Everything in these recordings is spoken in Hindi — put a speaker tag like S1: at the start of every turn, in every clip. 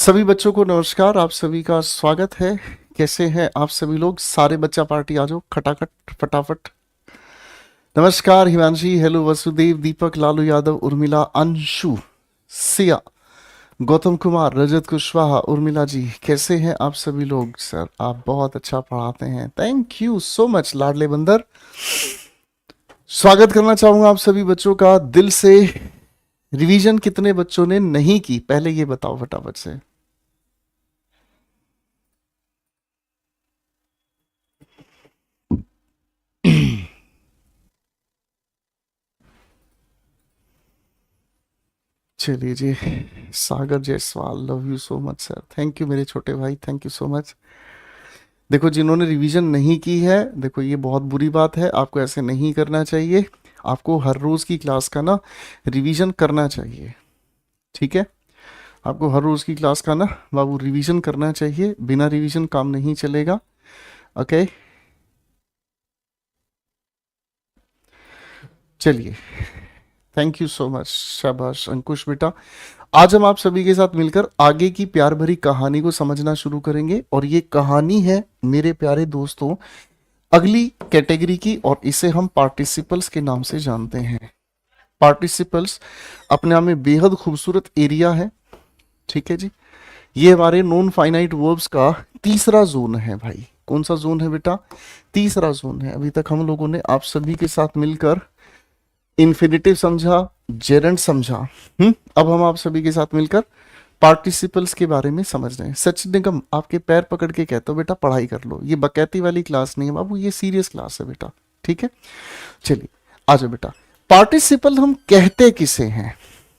S1: सभी बच्चों को नमस्कार। आप सभी का स्वागत है। कैसे हैं आप सभी लोग? सारे बच्चा पार्टी आ जाओ खटाखट फटाफट। नमस्कार हिमांशी, हेलो वसुदेव, दीपक, लालू यादव, उर्मिला, अंशु, सिया, गौतम कुमार, रजत कुशवाहा, उर्मिला जी, कैसे हैं आप सभी लोग? सर आप बहुत अच्छा पढ़ाते हैं, थैंक यू सो मच लाडले बंदर। स्वागत करना चाहूंगा आप सभी बच्चों का दिल से। रिवीजन कितने बच्चों ने नहीं की पहले ये बताओ फटाफट से। चलिए जी, Sagar Jaiswal, love you so much sir, thank you मेरे छोटे भाई, थैंक यू सो मच। देखो जिन्होंने रिवीजन नहीं की है, देखो ये बहुत बुरी बात है, आपको ऐसे नहीं करना चाहिए। आपको हर रोज की क्लास का ना रिवीजन करना चाहिए, ठीक है? आपको हर रोज की क्लास का ना बाबू रिवीजन करना चाहिए, बिना रिवीजन काम नहीं चलेगा। ओके चलिए, थैंक यू सो मच, शाबाश अंकुश बेटा। आज हम आप सभी के साथ मिलकर आगे की प्यार भरी कहानी को समझना शुरू करेंगे, और ये कहानी है मेरे प्यारे दोस्तों अगली कैटेगरी की, और इसे हम पार्टिसिपल्स के नाम से जानते हैं। पार्टिसिपल्स अपने आप में बेहद खूबसूरत एरिया है, ठीक है जी। ये हमारे नॉन फाइनाइट वर्ब्स का तीसरा जोन है भाई। कौन सा जोन है बेटा? तीसरा जोन है। अभी तक हम लोगों ने आप सभी के साथ मिलकर इन्फिनिटिव समझा, जेरेंट समझा। अब हम आप सभी के साथ मिलकर पार्टिसिपल्स के बारे में समझ रहे हैं। सचिन निगम आपके पैर पकड़ के कहता हूं बेटा पढ़ाई कर लो, ये बकैती वाली क्लास नहीं है बाबू, ये सीरियस क्लास है बेटा, ठीक है? चलिए आ जाओ बेटा। पार्टिसिपल हम कहते किसे हैं,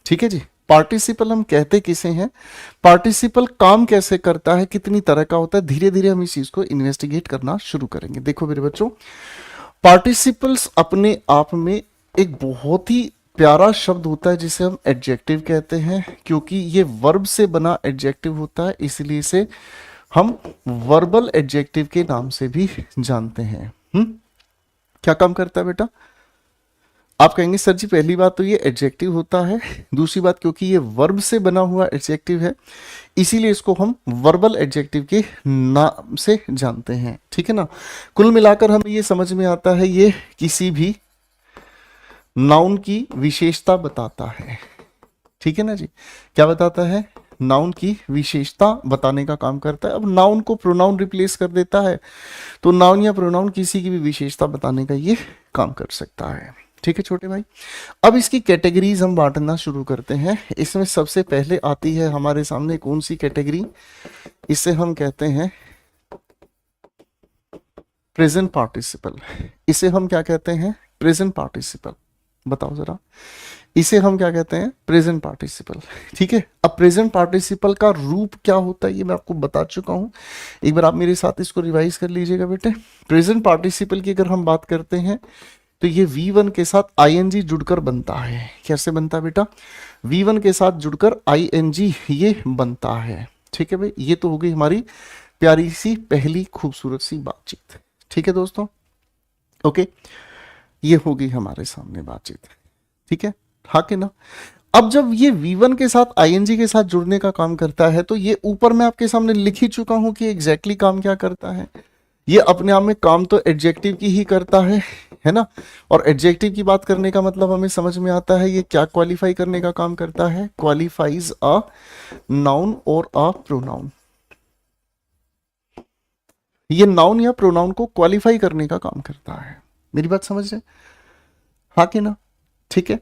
S1: ठीक है जी? पार्टिसिपल हम कहते किसे हैं, पार्टिसिपल काम कैसे करता है, कितनी तरह का होता है, धीरे धीरे हम इस चीज को इन्वेस्टिगेट करना शुरू करेंगे। देखो मेरे बच्चों, पार्टिसिपल्स अपने आप में एक बहुत ही प्यारा शब्द होता है जिसे हम एडजेक्टिव कहते हैं, क्योंकि ये वर्ब से बना एडजेक्टिव होता है, इसलिए इसे हम वर्बल एडजेक्टिव के नाम से भी जानते हैं। क्या काम करता है बेटा? आप कहेंगे सर जी पहली बात तो ये एडजेक्टिव होता है, दूसरी बात क्योंकि ये वर्ब से बना हुआ एडजेक्टिव है, इसीलिए इसको हम वर्बल एडजेक्टिव के नाम से जानते हैं, ठीक है ना? कुल मिलाकर हमें ये समझ में आता है ये किसी भी नाउन की विशेषता बताता है, ठीक है ना जी? क्या बताता है? नाउन की विशेषता बताने का काम करता है। अब नाउन को प्रोनाउन रिप्लेस कर देता है, तो नाउन या प्रोनाउन किसी की भी विशेषता बताने का ये काम कर सकता है, ठीक है छोटे भाई? अब इसकी कैटेगरीज हम बांटना शुरू करते हैं। इसमें सबसे पहले आती है हमारे सामने कौन सी कैटेगरी? इसे हम कहते हैं प्रेजेंट पार्टिसिपल। इसे हम क्या कहते हैं? Present participle. बताओ जरा, इसे हम क्या कहते हैं? प्रेजेंट पार्टिसिपल, ठीक है? अब प्रेजेंट पार्टिसिपल का रूप क्या होता है ये मैं आपको बता चुका हूं, एक बार आप मेरे साथ इसको रिवाइज कर लीजिएगा बेटे। प्रेजेंट पार्टिसिपल की अगर हम बात करते हैं तो ये V1 के साथ ING जुड़कर बनता है। कैसे बनता है बेटा? V1 के साथ जुड़कर ING ये बनता है, ठीक है भाई? ये तो हो गई हमारी प्यारी सी पहली खूबसूरत सी बातचीत, ठीक है दोस्तों? ओके, ये होगी हमारे सामने बातचीत, ठीक है? हाँ कि ना? अब जब ये V1 के साथ ING के साथ जुड़ने का काम करता है, तो ये ऊपर मैं आपके सामने लिख ही चुका हूं कि एग्जैक्टली काम क्या करता है। ये अपने आप में काम तो एडजेक्टिव की ही करता है ना? और एडजेक्टिव की बात करने का मतलब हमें समझ में आता है ये क्या क्वालिफाई करने का काम करता है? क्वालिफाइज अ नाउन और अ प्रोनाउन। ये नाउन या प्रोनाउन को क्वालिफाई करने का काम करता है। मेरी बात समझ रहे? हाँ कि ना? ठीक है।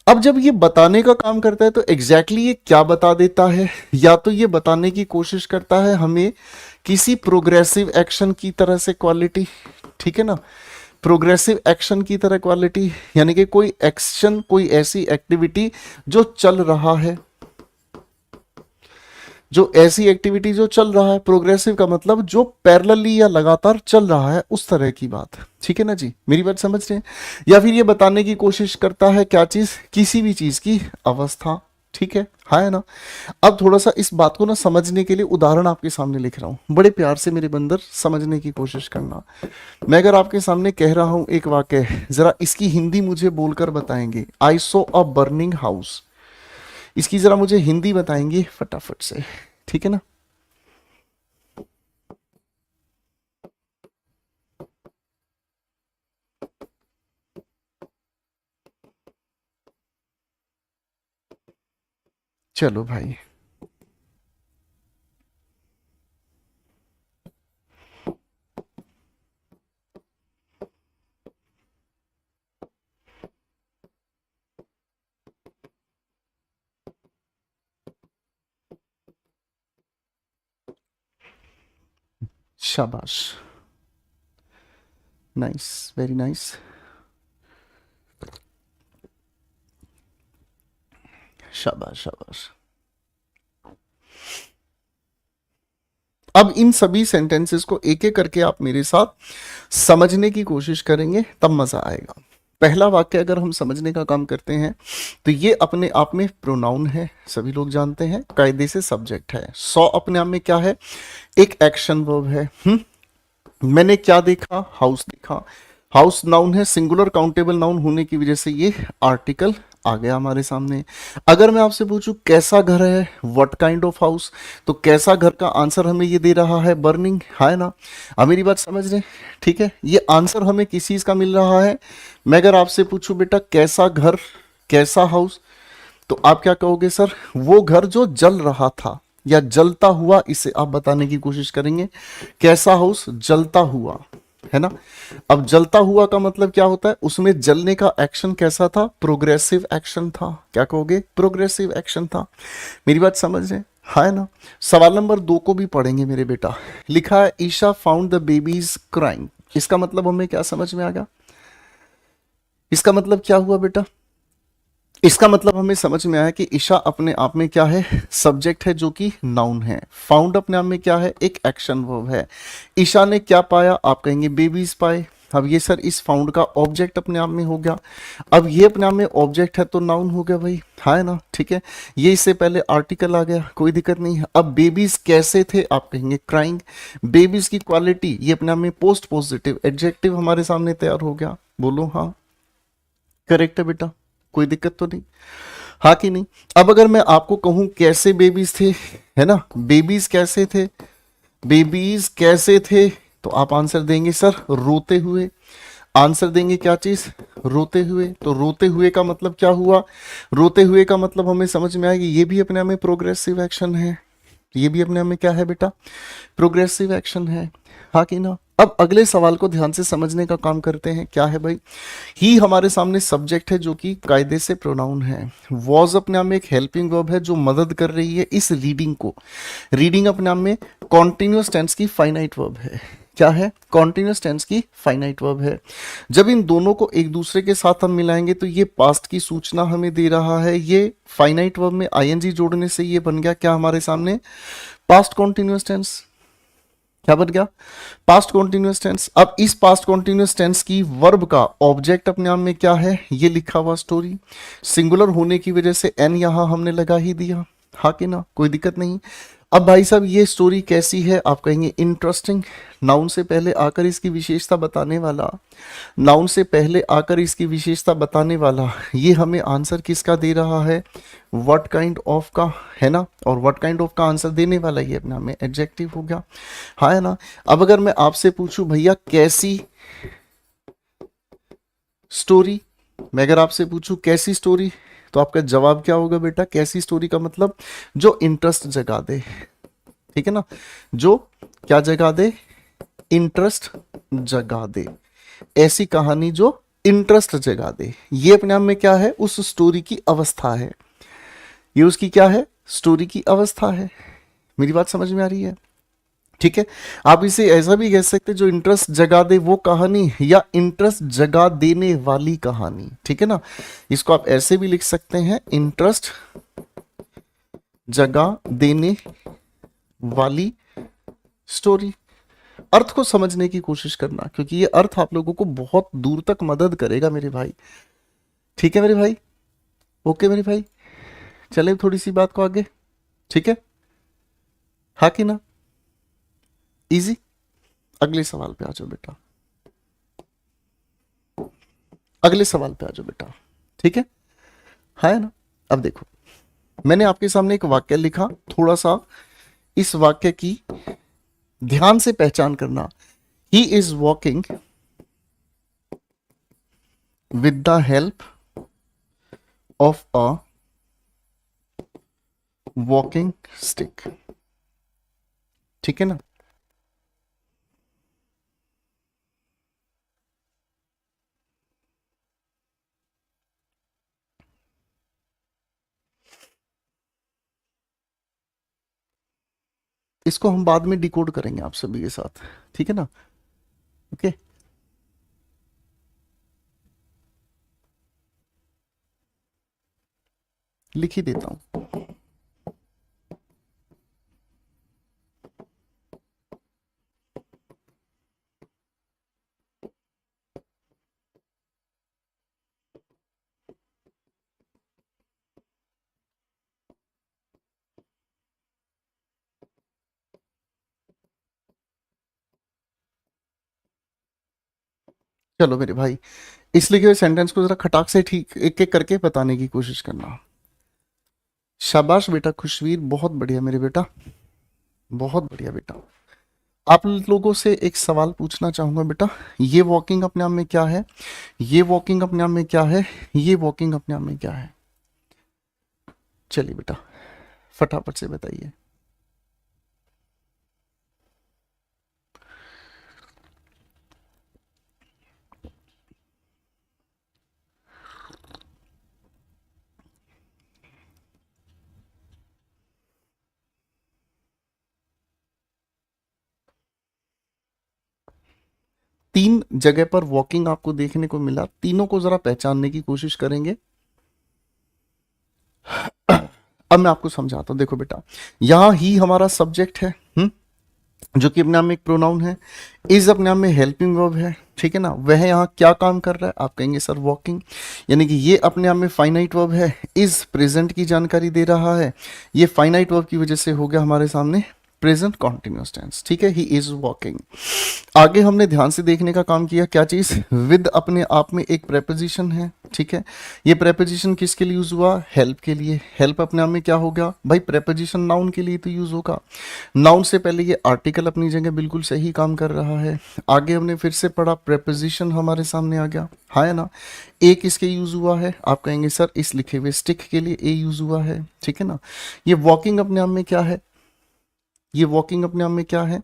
S1: अब जब ये बताने का काम करता है तो एग्जैक्टली ये क्या बता देता है? या तो ये बताने की कोशिश करता है हमें किसी प्रोग्रेसिव एक्शन की तरह से क्वालिटी, ठीक है ना? प्रोग्रेसिव एक्शन की तरह क्वालिटी, यानी कि कोई एक्शन, कोई ऐसी एक्टिविटी जो चल रहा है, जो ऐसी एक्टिविटी जो चल रहा है। प्रोग्रेसिव का मतलब जो पैरेलली या लगातार चल रहा है, उस तरह की बात, ठीक है ना जी? मेरी बात समझ रहे हैं? या फिर ये बताने की कोशिश करता है क्या चीज? किसी भी चीज की अवस्था, ठीक है? हाँ है ना? अब थोड़ा सा इस बात को ना समझने के लिए उदाहरण आपके सामने लिख रहा हूं, बड़े प्यार से मेरे बंदर समझने की कोशिश करना। मैं अगर आपके सामने कह रहा हूं एक वाक्य, जरा इसकी हिंदी मुझे बोलकर बताएंगे। आई सो अ बर्निंग हाउस, इसकी जरा मुझे हिंदी बताएंगे फटाफट से। ठीक है ना। चलो भाई, शाबाश, नाइस, वेरी नाइस, शाबाश शाबाश। अब इन सभी सेंटेंसेस को एक एक करके आप मेरे साथ समझने की कोशिश करेंगे, तब मजा आएगा। पहला वाक्य अगर हम समझने का काम करते हैं तो ये अपने आप में प्रोनाउन है, सभी लोग जानते हैं, कायदे से सब्जेक्ट है। सॉ अपने आप में क्या है, एक एक्शन वर्ब है। मैंने क्या देखा, हाउस देखा। हाउस नाउन है, सिंगुलर काउंटेबल नाउन होने की वजह से ये आर्टिकल आ गया हमारे सामने। अगर मैं आपसे पूछूं कैसा घर है, व्हाट काइंड ऑफ हाउस, तो कैसा घर का आंसर हमें ये दे रहा है, बर्निंग, है ना। अब मेरी बात समझ रहे, ठीक है। ये आंसर हमें किस चीज का मिल रहा है। मैं अगर आपसे पूछूं बेटा कैसा घर, कैसा हाउस, तो आप क्या कहोगे सर, वो घर जो जल रहा था या जलता हुआ, इसे आप बताने की कोशिश करेंगे। कैसा हाउस, जलता हुआ, है ना। अब जलता हुआ का मतलब क्या होता है, उसमें जलने का एक्शन कैसा था, प्रोग्रेसिव एक्शन था। क्या कहोगे, प्रोग्रेसिव एक्शन था। मेरी बात समझ रहे, है ना। सवाल नंबर 2 को भी पढ़ेंगे मेरे बेटा। लिखा है Isha found the babies crying. इसका मतलब हमें क्या समझ में आ गया, इसका मतलब क्या हुआ बेटा। इसका मतलब हमें समझ में आया कि ईशा अपने आप में क्या है, सब्जेक्ट है जो कि नाउन है। फाउंड अपने आप में क्या है, एक एक्शन वर्ब है। ईशा ने क्या पाया, आप कहेंगे बेबीज पाए। अब ये सर इस फाउंड का ऑब्जेक्ट अपने आप में हो गया। अब ये अपने आप में ऑब्जेक्ट है तो नाउन हो गया भाई, है ना, ठीक है। ये इससे पहले आर्टिकल आ गया, कोई दिक्कत नहीं है। अब बेबीज कैसे थे, आप कहेंगे क्राइंग। बेबीज की क्वालिटी, ये अपने आप में पोस्ट पॉजिटिव एडजेक्टिव हमारे सामने तैयार हो गया। बोलो हाँ, करेक्ट है बेटा, कोई दिक्कत तो नहीं, हाँ कि नहीं। अब अगर मैं आपको कहूं कैसे बेबीज थे, है ना, बेबीज कैसे थे, बेबीज कैसे थे, तो आप आंसर देंगे सर रोते हुए। आंसर देंगे क्या चीज, रोते हुए। तो रोते हुए का मतलब क्या हुआ, रोते हुए का मतलब हमें समझ में आएगी, ये भी अपने आप में प्रोग्रेसिव एक्शन है। ये भी अपने आप में क्या है बेटा, प्रोग्रेसिव एक्शन है, हाँ कि ना। अब अगले सवाल को ध्यान से समझने का काम करते हैं। क्या है भाई, ही हमारे सामने सब्जेक्ट है जो कि कायदे से प्रोनाउन है। वॉज अपने आप में एक हेल्पिंग वर्ब है जो मदद कर रही है इस रीडिंग को। रीडिंग अपने आप में कॉन्टिन्यूअस टेंस की फाइनाइट वर्ब है। क्या है, कॉन्टिन्यूअस टेंस की फाइनाइट वर्ब है। जब इन दोनों को एक दूसरे के साथ हम मिलाएंगे तो ये पास्ट की सूचना हमें दे रहा है। ये फाइनाइट वर्ब में आईएनजी जोड़ने से ये बन गया क्या हमारे सामने, पास्ट कॉन्टिन्यूअस टेंस। क्या बन गया, पास्ट कॉन्टिन्यूअस टेंस। अब इस पास्ट कॉन्टिन्यूअस टेंस की वर्ब का ऑब्जेक्ट अपने आप में क्या है, ये लिखा हुआ स्टोरी। सिंगुलर होने की वजह से एन यहां हमने लगा ही दिया, हाँ कि ना, कोई दिक्कत नहीं। अब भाई साहब ये स्टोरी कैसी है, आप कहेंगे इंटरेस्टिंग। नाउन से पहले आकर इसकी विशेषता बताने वाला, नाउन से पहले आकर इसकी विशेषता बताने वाला, ये हमें आंसर किसका दे रहा है, व्हाट काइंड ऑफ का, है ना। और व्हाट काइंड ऑफ का आंसर देने वाला ये अपना में एडजेक्टिव हो गया, हाँ है ना। अब अगर मैं आपसे पूछूं भैया कैसी स्टोरी, मैं अगर आपसे पूछूं कैसी स्टोरी, तो आपका जवाब क्या होगा बेटा, कैसी स्टोरी का मतलब जो इंटरेस्ट जगा दे, ठीक है ना, जो क्या जगा दे, इंटरेस्ट जगा दे। ऐसी कहानी जो इंटरेस्ट जगा दे, ये अपने आप में क्या है, उस स्टोरी की अवस्था है। ये उसकी क्या है, स्टोरी की अवस्था है। मेरी बात समझ में आ रही है, ठीक है। आप इसे ऐसा भी कह सकते हैं जो इंटरेस्ट जगा दे वो कहानी, या इंटरेस्ट जगा देने वाली कहानी, ठीक है ना। इसको आप ऐसे भी लिख सकते हैं, इंटरेस्ट जगा देने वाली स्टोरी। अर्थ को समझने की कोशिश करना, क्योंकि ये अर्थ आप लोगों को बहुत दूर तक मदद करेगा मेरे भाई, ठीक है मेरे भाई, ओके मेरे भाई। चले थोड़ी सी बात को आगे, ठीक है, हाँ कि ना, इजी। अगले सवाल पे आ जाओ बेटा, अगले सवाल पे आ जाओ बेटा, ठीक है ना। अब देखो मैंने आपके सामने एक वाक्य लिखा, थोड़ा सा इस वाक्य की ध्यान से पहचान करना। He is walking with the help of a walking stick. ठीक है ना। इसको हम बाद में डिकोड करेंगे आप सभी के साथ, ठीक है ना। ओके। लिख ही देता हूं। चलो मेरे भाई, इस लिखे हुए सेंटेंस को जरा खटाक से ठीक एक एक करके बताने की कोशिश करना। शाबाश बेटा खुशवीर, बहुत बढ़िया मेरे बेटा, बहुत बढ़िया बेटा। आप लोगों से एक सवाल पूछना चाहूंगा बेटा, ये वॉकिंग अपने आप में क्या है, ये वॉकिंग अपने आप में क्या है, ये वॉकिंग अपने आप में क्या है? चलिए बेटा फटाफट से बताइए। तीन जगह पर वॉकिंग आपको देखने को मिला, तीनों को जरा पहचानने की कोशिश करेंगे। अब मैं आपको समझाता हूं, देखो बेटा, यहां ही हमारा सब्जेक्ट है, जो कि अपने आप में एक प्रोनाउन है। इज अपने आप में हेल्पिंग वर्ब है, ठीक है ना। वह यहाँ क्या काम कर रहा है, आप कहेंगे सर वॉकिंग, यानी कि ये अपने आप में फाइनाइट वर्ब है। इज प्रेजेंट की जानकारी दे रहा है, ये फाइनाइट वर्ब की वजह से हो गया हमारे सामने प्रेजेंट कॉन्टिन्यूअस टेंस, ठीक है। He is walking. आगे हमने ध्यान से देखने का काम किया, क्या चीज, विद अपने आप में एक प्रेपोजिशन है, ठीक है। ये प्रेपोजिशन किसके लिए यूज हुआ, हेल्प के लिए। हेल्प अपने आप में क्या होगा भाई, प्रेपोजिशन नाउन के लिए तो यूज होगा। नाउन से पहले ये आर्टिकल अपनी जगह बिल्कुल सही काम कर रहा है। आगे हमने फिर से पढ़ा, प्रेपोजिशन हमारे सामने आ गया, हाँ है ना। एक इसके यूज हुआ है, आप कहेंगे सर इस लिखे हुए स्टिक के लिए ए यूज हुआ है, ठीक है ना। ये वॉकिंग अपने आप में क्या है, ये वॉकिंग अपने आप में क्या है।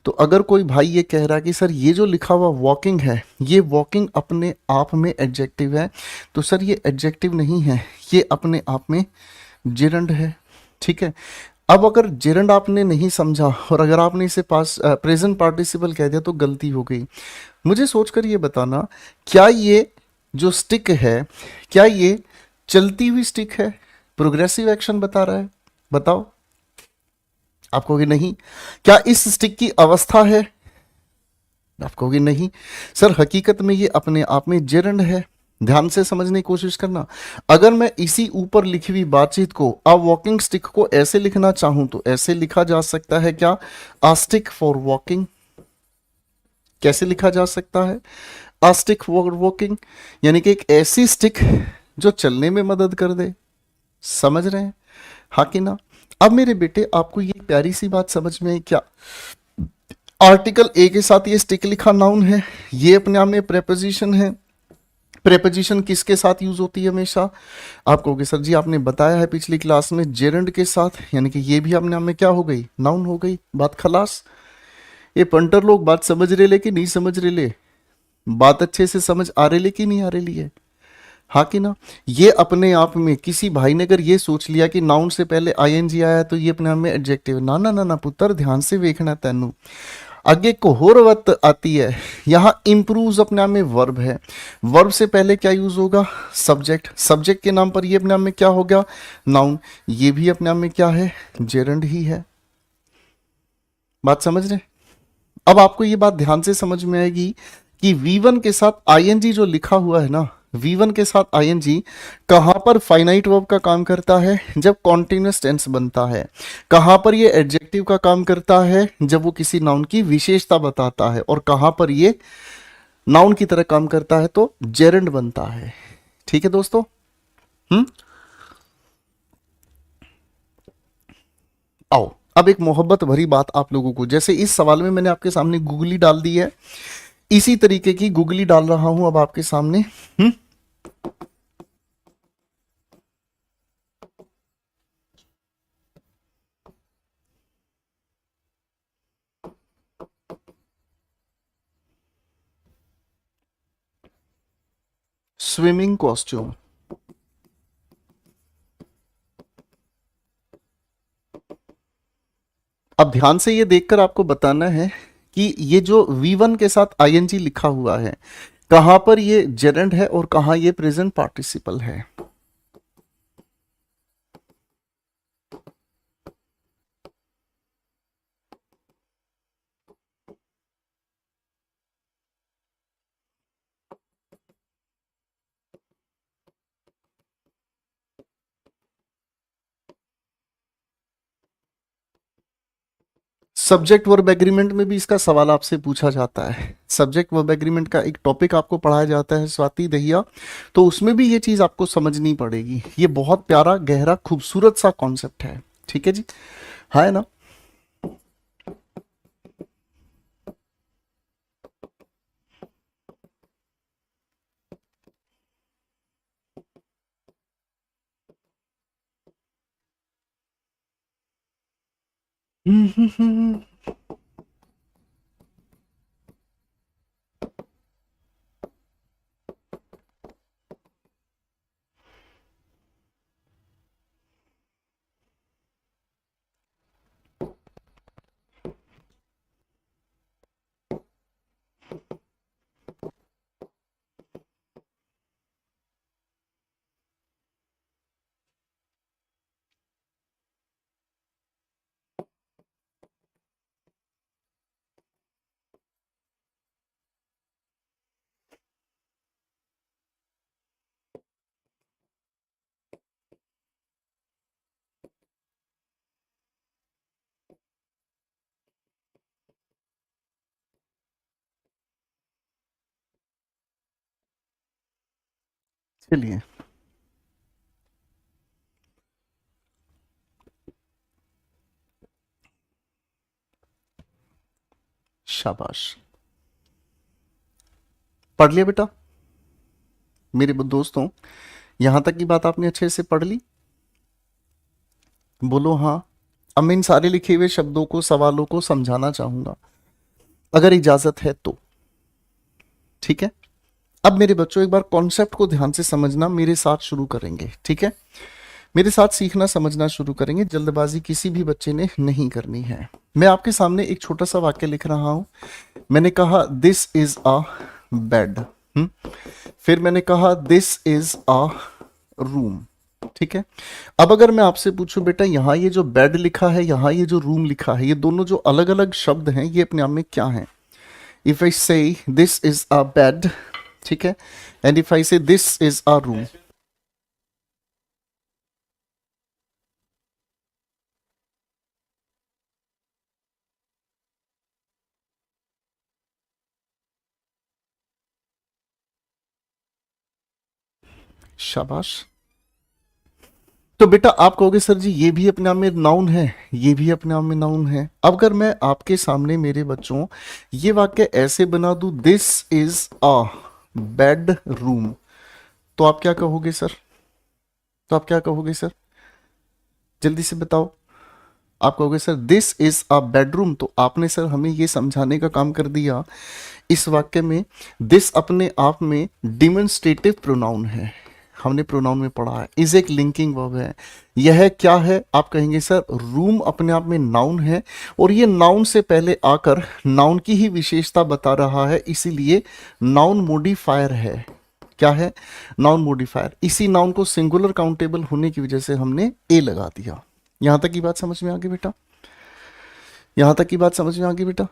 S1: तो अगर कोई भाई ये कह रहा है कि सर ये जो लिखा हुआ वॉकिंग है, ये वॉकिंग अपने आप में एडजेक्टिव है, तो सर ये एडजेक्टिव नहीं है, ये अपने आप में जिरंड है, ठीक है। अब अगर जिरंड आपने नहीं समझा और अगर आपने इसे पास प्रेजेंट पार्टिसिपल कह दिया तो गलती हो गई। मुझे सोचकर ये बताना, क्या ये जो स्टिक है, क्या ये चलती हुई स्टिक है, प्रोग्रेसिव एक्शन बता रहा है, बताओ। आप कहोगे नहीं। क्या इस स्टिक की अवस्था है, आप कहोगे नहीं। सर हकीकत में ये अपने आप में जेरंड है। ध्यान से समझने की कोशिश करना। अगर मैं इसी ऊपर लिखी हुई बातचीत को, अ वॉकिंग स्टिक को ऐसे लिखना चाहूं तो ऐसे लिखा जा सकता है, क्या, अ स्टिक फॉर वॉकिंग। कैसे लिखा जा सकता है, अ स्टिक फॉर वॉकिंग, यानी कि एक ऐसी स्टिक जो चलने में मदद कर दे। समझ रहे हैं, हाँ कि ना। अब मेरे बेटे आपको ये प्यारी सी बात समझ में आई क्या, आर्टिकल ए के साथ ये स्टिक लिखा नाउन है, ये अपने आप में प्रेपोजिशन है। प्रेपोजिशन किसके साथ यूज होती है हमेशा, आप कहोगे सर जी आपने बताया है पिछली क्लास में जेरंड के साथ, यानी कि ये भी अपने आप में क्या हो गई, नाउन हो गई, बात खलास। ये पंटर लोग बात समझ रहे ले कि नहीं समझ रहे ले, बात अच्छे से समझ आ रही ले कि नहीं आ रही है, हाँ कि ना। ये अपने आप में किसी भाई ने अगर ये सोच लिया कि नाउन से पहले आईएनजी आया तो ये अपने आप में एडजेक्टिव, ना ना ना ना पुत्र, ध्यान से देखना तेनू। आगे कोहरवत आती है, यहाँ इम्प्रूव अपने आप में वर्ब है। वर्ब से पहले क्या यूज होगा, सब्जेक्ट। सब्जेक्ट के नाम पर ये अपने आप में क्या हो गया, नाउन। ये भी अपने आप में क्या है, जेरंड ही है। बात समझ रहे। अब आपको ये बात ध्यान से समझ में आएगी कि V1 के साथ आईएनजी जो लिखा हुआ है ना, V1 के साथ आईएनजी कहां पर फाइनाइट वर्ब का काम करता है, जब कॉन्टिन्यूअस टेंस बनता है। कहां पर ये एडजेक्टिव का काम करता है, जब वो किसी नाउन की विशेषता बताता है। और कहां पर ये नाउन की तरह काम करता है, तो जेरंड बनता है। ठीक है दोस्तों। हम्म। आओ अब एक मोहब्बत भरी बात आप लोगों को, जैसे इस सवाल में मैंने आपके सामने गूगली डाल दी है, इसी तरीके की गूगली डाल रहा हूं अब आपके सामने। Swimming costume. अब ध्यान से ये देखकर आपको बताना है कि ये जो V1 के साथ आईएनजी लिखा हुआ है, कहां पर ये जेरेंड है और कहां ये प्रेजेंट पार्टिसिपल है। सब्जेक्ट वर्ब एग्रीमेंट में भी इसका सवाल आपसे पूछा जाता है। सब्जेक्ट वर्ब एग्रीमेंट का एक टॉपिक आपको पढ़ाया जाता है स्वाति दहिया, तो उसमें भी ये चीज आपको समझनी पड़ेगी। ये बहुत प्यारा गहरा खूबसूरत सा कॉन्सेप्ट है, ठीक है जी, है ना। चलिए, शाबाश, पढ़ लिया बेटा मेरे दोस्तों। यहां तक की बात आपने अच्छे से पढ़ ली, बोलो हाँ। अब मैं इन सारे लिखे हुए शब्दों को, सवालों को समझाना चाहूंगा, अगर इजाजत है तो, ठीक है। अब मेरे बच्चों एक बार कॉन्सेप्ट को ध्यान से समझना, मेरे साथ शुरू करेंगे, ठीक है। मेरे साथ सीखना समझना शुरू करेंगे, जल्दबाजी किसी भी बच्चे ने नहीं करनी है। मैं आपके सामने एक छोटा सा वाक्य लिख रहा हूं। मैंने कहा दिस इज अ बेड, फिर मैंने कहा दिस इज अ रूम, ठीक है। अब अगर मैं आपसे पूछूं बेटा यहां ये जो बेड लिखा है, यहां ये जो रूम लिखा है, ये दोनों जो अलग अलग शब्द हैं, ये अपने आप में क्या हैं। इफ आई से दिस इज अ बेड, ठीक है, एंड इफ आई से दिस इज अ रूम, शाबाश। तो बेटा आप कहोगे सर जी ये भी अपने आप में नाउन है, ये भी अपने आप में नाउन है। अब अगर मैं आपके सामने मेरे बच्चों ये वाक्य ऐसे बना दूं, this is a bed room, तो आप क्या कहोगे सर, तो आप क्या कहोगे सर, जल्दी से बताओ। आप कहोगे sir this is a bedroom, तो आपने सर हमें ये समझाने का काम कर दिया इस वाक्य में दिस अपने आप में डिमोन्स्ट्रेटिव प्रोनाउन है। हमने प्रोनाउन में पढ़ा है, इज एक लिंकिंग वर्ब है। यह क्या है, आप कहेंगे सर रूम अपने आप में नाउन है, और ये नाउन से पहले आकर नाउन की ही विशेषता बता रहा है, इसीलिए नाउन मॉडिफायर है। क्या है, नाउन मॉडिफायर। इसी नाउन को सिंगुलर काउंटेबल होने की वजह से हमने ए लगा दिया। यहां तक की बात समझ में आ गई बेटा, यहां तक की बात समझ में आ गई बेटा,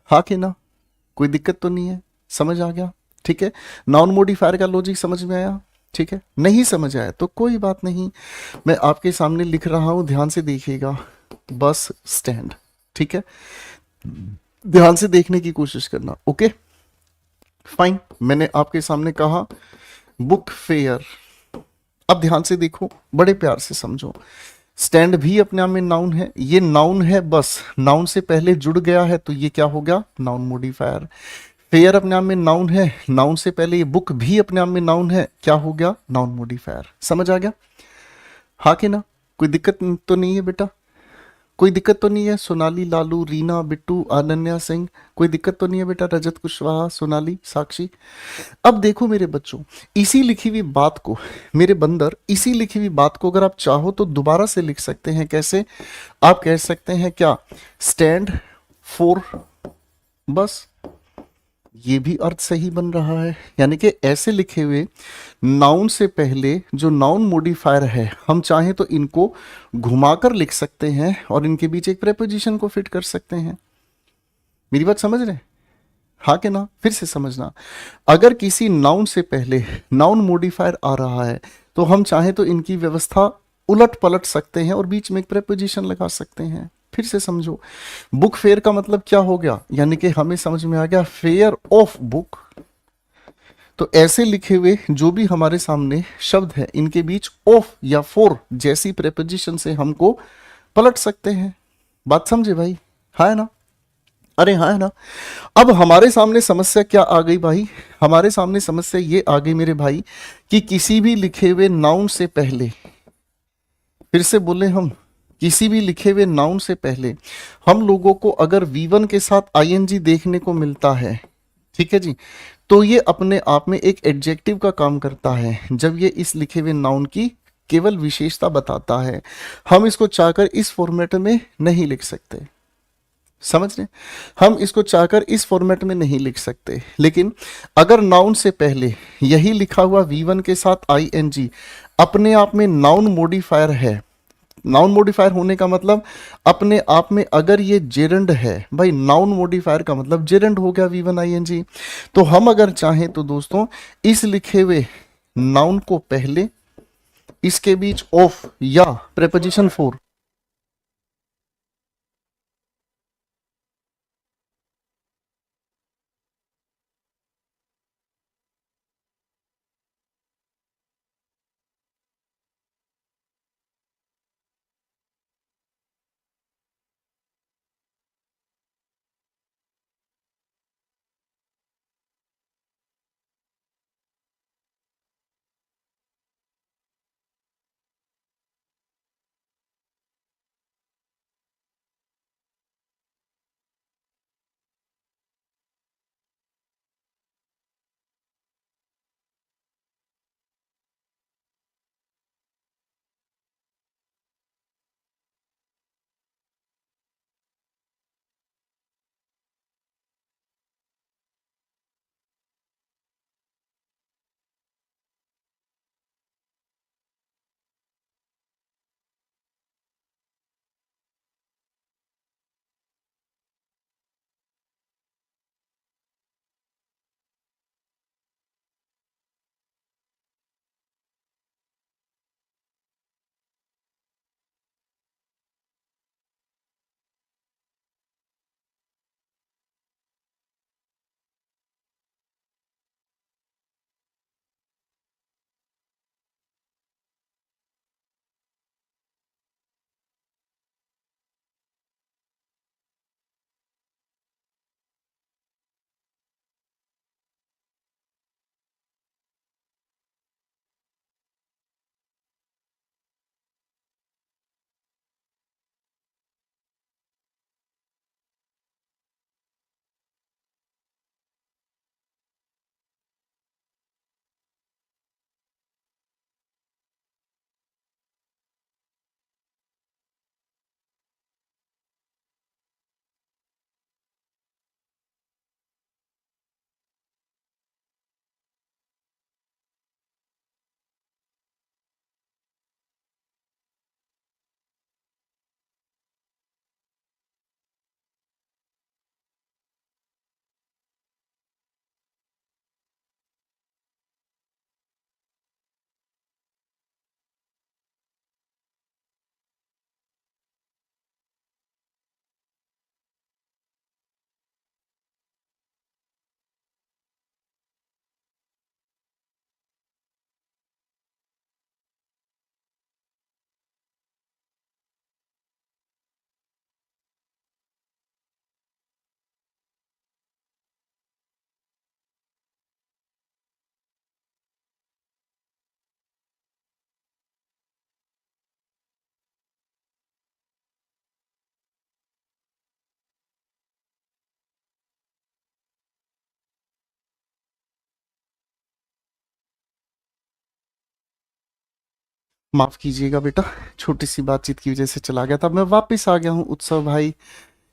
S1: हाँ कि ना, कोई दिक्कत तो नहीं है, समझ आ गया, ठीक है। नाउन मॉडिफायर का लॉजिक समझ में आया, ठीक है। नहीं समझ आया तो कोई बात नहीं, मैं आपके सामने लिख रहा हूं, ध्यान से देखिएगा। बस स्टैंड, ठीक है, ध्यान से देखने की कोशिश करना, ओके फाइन। मैंने आपके सामने कहा बुक फेयर, अब ध्यान से देखो, बड़े प्यार से समझो। स्टैंड भी अपने आप में नाउन है, ये नाउन है, बस नाउन से पहले जुड़ गया है तो ये क्या हो गया, नाउन मॉडिफायर। फेयर अपने आप में नाउन है, नाउन से पहले ये बुक भी अपने आप में नाउन है, क्या हो गया, नाउन मॉडिफायर। समझ आ गया, हाँ कि ना? कोई दिक्कत तो नहीं है बेटा? कोई दिक्कत तो नहीं है? सोनाली, लालू, रीना, बिट्टू, अनन्या सिंह, कोई दिक्कत तो नहीं है बेटा? रजत कुशवाहा, सोनाली, साक्षी। अब देखो मेरे बच्चों, इसी लिखी हुई बात को, मेरे बंदर, इसी लिखी हुई बात को अगर आप चाहो तो दोबारा से लिख सकते हैं। कैसे? आप कह सकते हैं क्या, स्टैंड फॉर, बस ये भी अर्थ सही बन रहा है। यानी कि ऐसे लिखे हुए नाउन से पहले जो नाउन मॉडिफायर है, हम चाहें तो इनको घुमाकर लिख सकते हैं और इनके बीच एक प्रेपोजिशन को फिट कर सकते हैं। मेरी बात समझ रहे हैं? हाँ कि ना? फिर से समझना, अगर किसी नाउन से पहले नाउन मॉडिफायर आ रहा है तो हम चाहें तो इनकी व्यवस्था उलट पलट सकते हैं और बीच में एक प्रेपोजिशन लगा सकते हैं। फिर से समझो, बुक फेयर का मतलब क्या हो गया, यानी कि हमें समझ में आ गया फेयर ऑफ बुक। तो ऐसे लिखे हुए जो भी हमारे सामने शब्द है, इनके बीच ऑफ या फॉर जैसी प्रेपोजिशन से हमको पलट सकते हैं। बात समझे भाई? हाँ है ना? अरे हाँ है ना? अब हमारे सामने समस्या क्या आ गई भाई? हमारे सामने समस्या ये आ गई मेरे भाई कि किसी भी लिखे हुए नाउन से पहले, फिर से बोले हम, किसी भी लिखे हुए नाउन से पहले हम लोगों को अगर V1 के साथ आईएनजी देखने को मिलता है, ठीक है जी, तो ये अपने आप में एक एडजेक्टिव का काम करता है जब ये इस लिखे हुए नाउन की केवल विशेषता बताता है। हम इसको चाहकर इस फॉर्मेट में नहीं लिख सकते। समझ रहे? हम इसको चाहकर इस फॉर्मेट में नहीं लिख सकते, लेकिन अगर नाउन से पहले यही लिखा हुआ V1 के साथ आईएनजी अपने आप में नाउन मॉडिफायर है, नाउन मॉडिफायर होने का मतलब अपने आप में अगर ये जेरंड है भाई, नाउन मॉडिफायर का मतलब जेरंड हो गया V1 आईएनजी। तो हम अगर चाहें तो दोस्तों इस लिखे हुए नाउन को पहले, इसके बीच ऑफ या प्रेपोजिशन फॉर, माफ कीजिएगा बेटा, छोटी सी बातचीत की वजह से चला गया था। मैं वापस आ गया हूँ उत्सव भाई।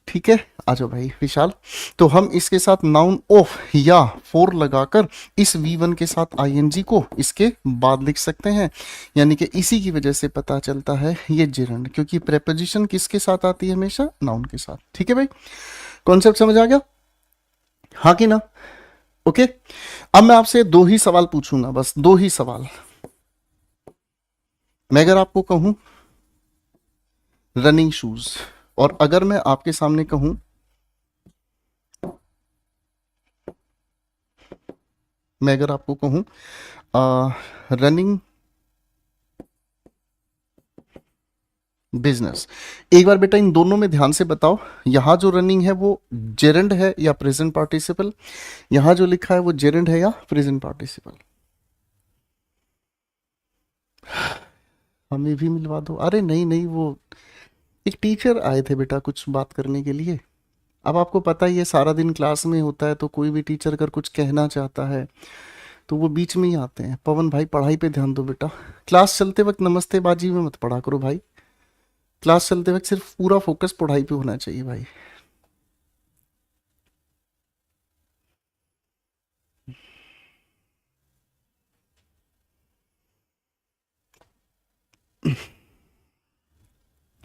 S1: ठीक है, आ जाओ भाई विशाल। तो हम इसके साथ नाउन ऑफ या फॉर लगाकर इस V1 के साथ ING को इसके बाद लिख सकते हैं, यानी कि इसी की वजह से पता चलता है ये जिरंड, क्योंकि प्रेपोजिशन किसके साथ आती है? हमेशा नाउन के साथ। ठीक है भाई, कॉन्सेप्ट समझ आ गया? हाँ कि ना? ओके। अब मैं आपसे दो ही सवाल पूछूंगा, बस दो ही सवाल। मैं अगर आपको कहूं रनिंग शूज, और अगर मैं आपके सामने कहूं मैं अगर आपको कहूं रनिंग बिजनेस, एक बार बेटा इन दोनों में ध्यान से बताओ, यहां जो रनिंग है वो जेरेंड है या प्रेजेंट पार्टिसिपल? यहां जो लिखा है वो जेरेंड है या प्रेजेंट पार्टिसिपल? हमें भी मिलवा दो। अरे नहीं नहीं, वो एक टीचर आए थे बेटा कुछ बात करने के लिए। अब आपको पता ही है सारा दिन क्लास में होता है, तो कोई भी टीचर अगर कुछ कहना चाहता है तो वो बीच में ही आते हैं। पवन भाई पढ़ाई पे ध्यान दो बेटा, क्लास चलते वक्त नमस्ते बाजी में मत पढ़ा करो भाई। क्लास चलते वक्त सिर्फ पूरा फोकस पढ़ाई पे होना चाहिए भाई।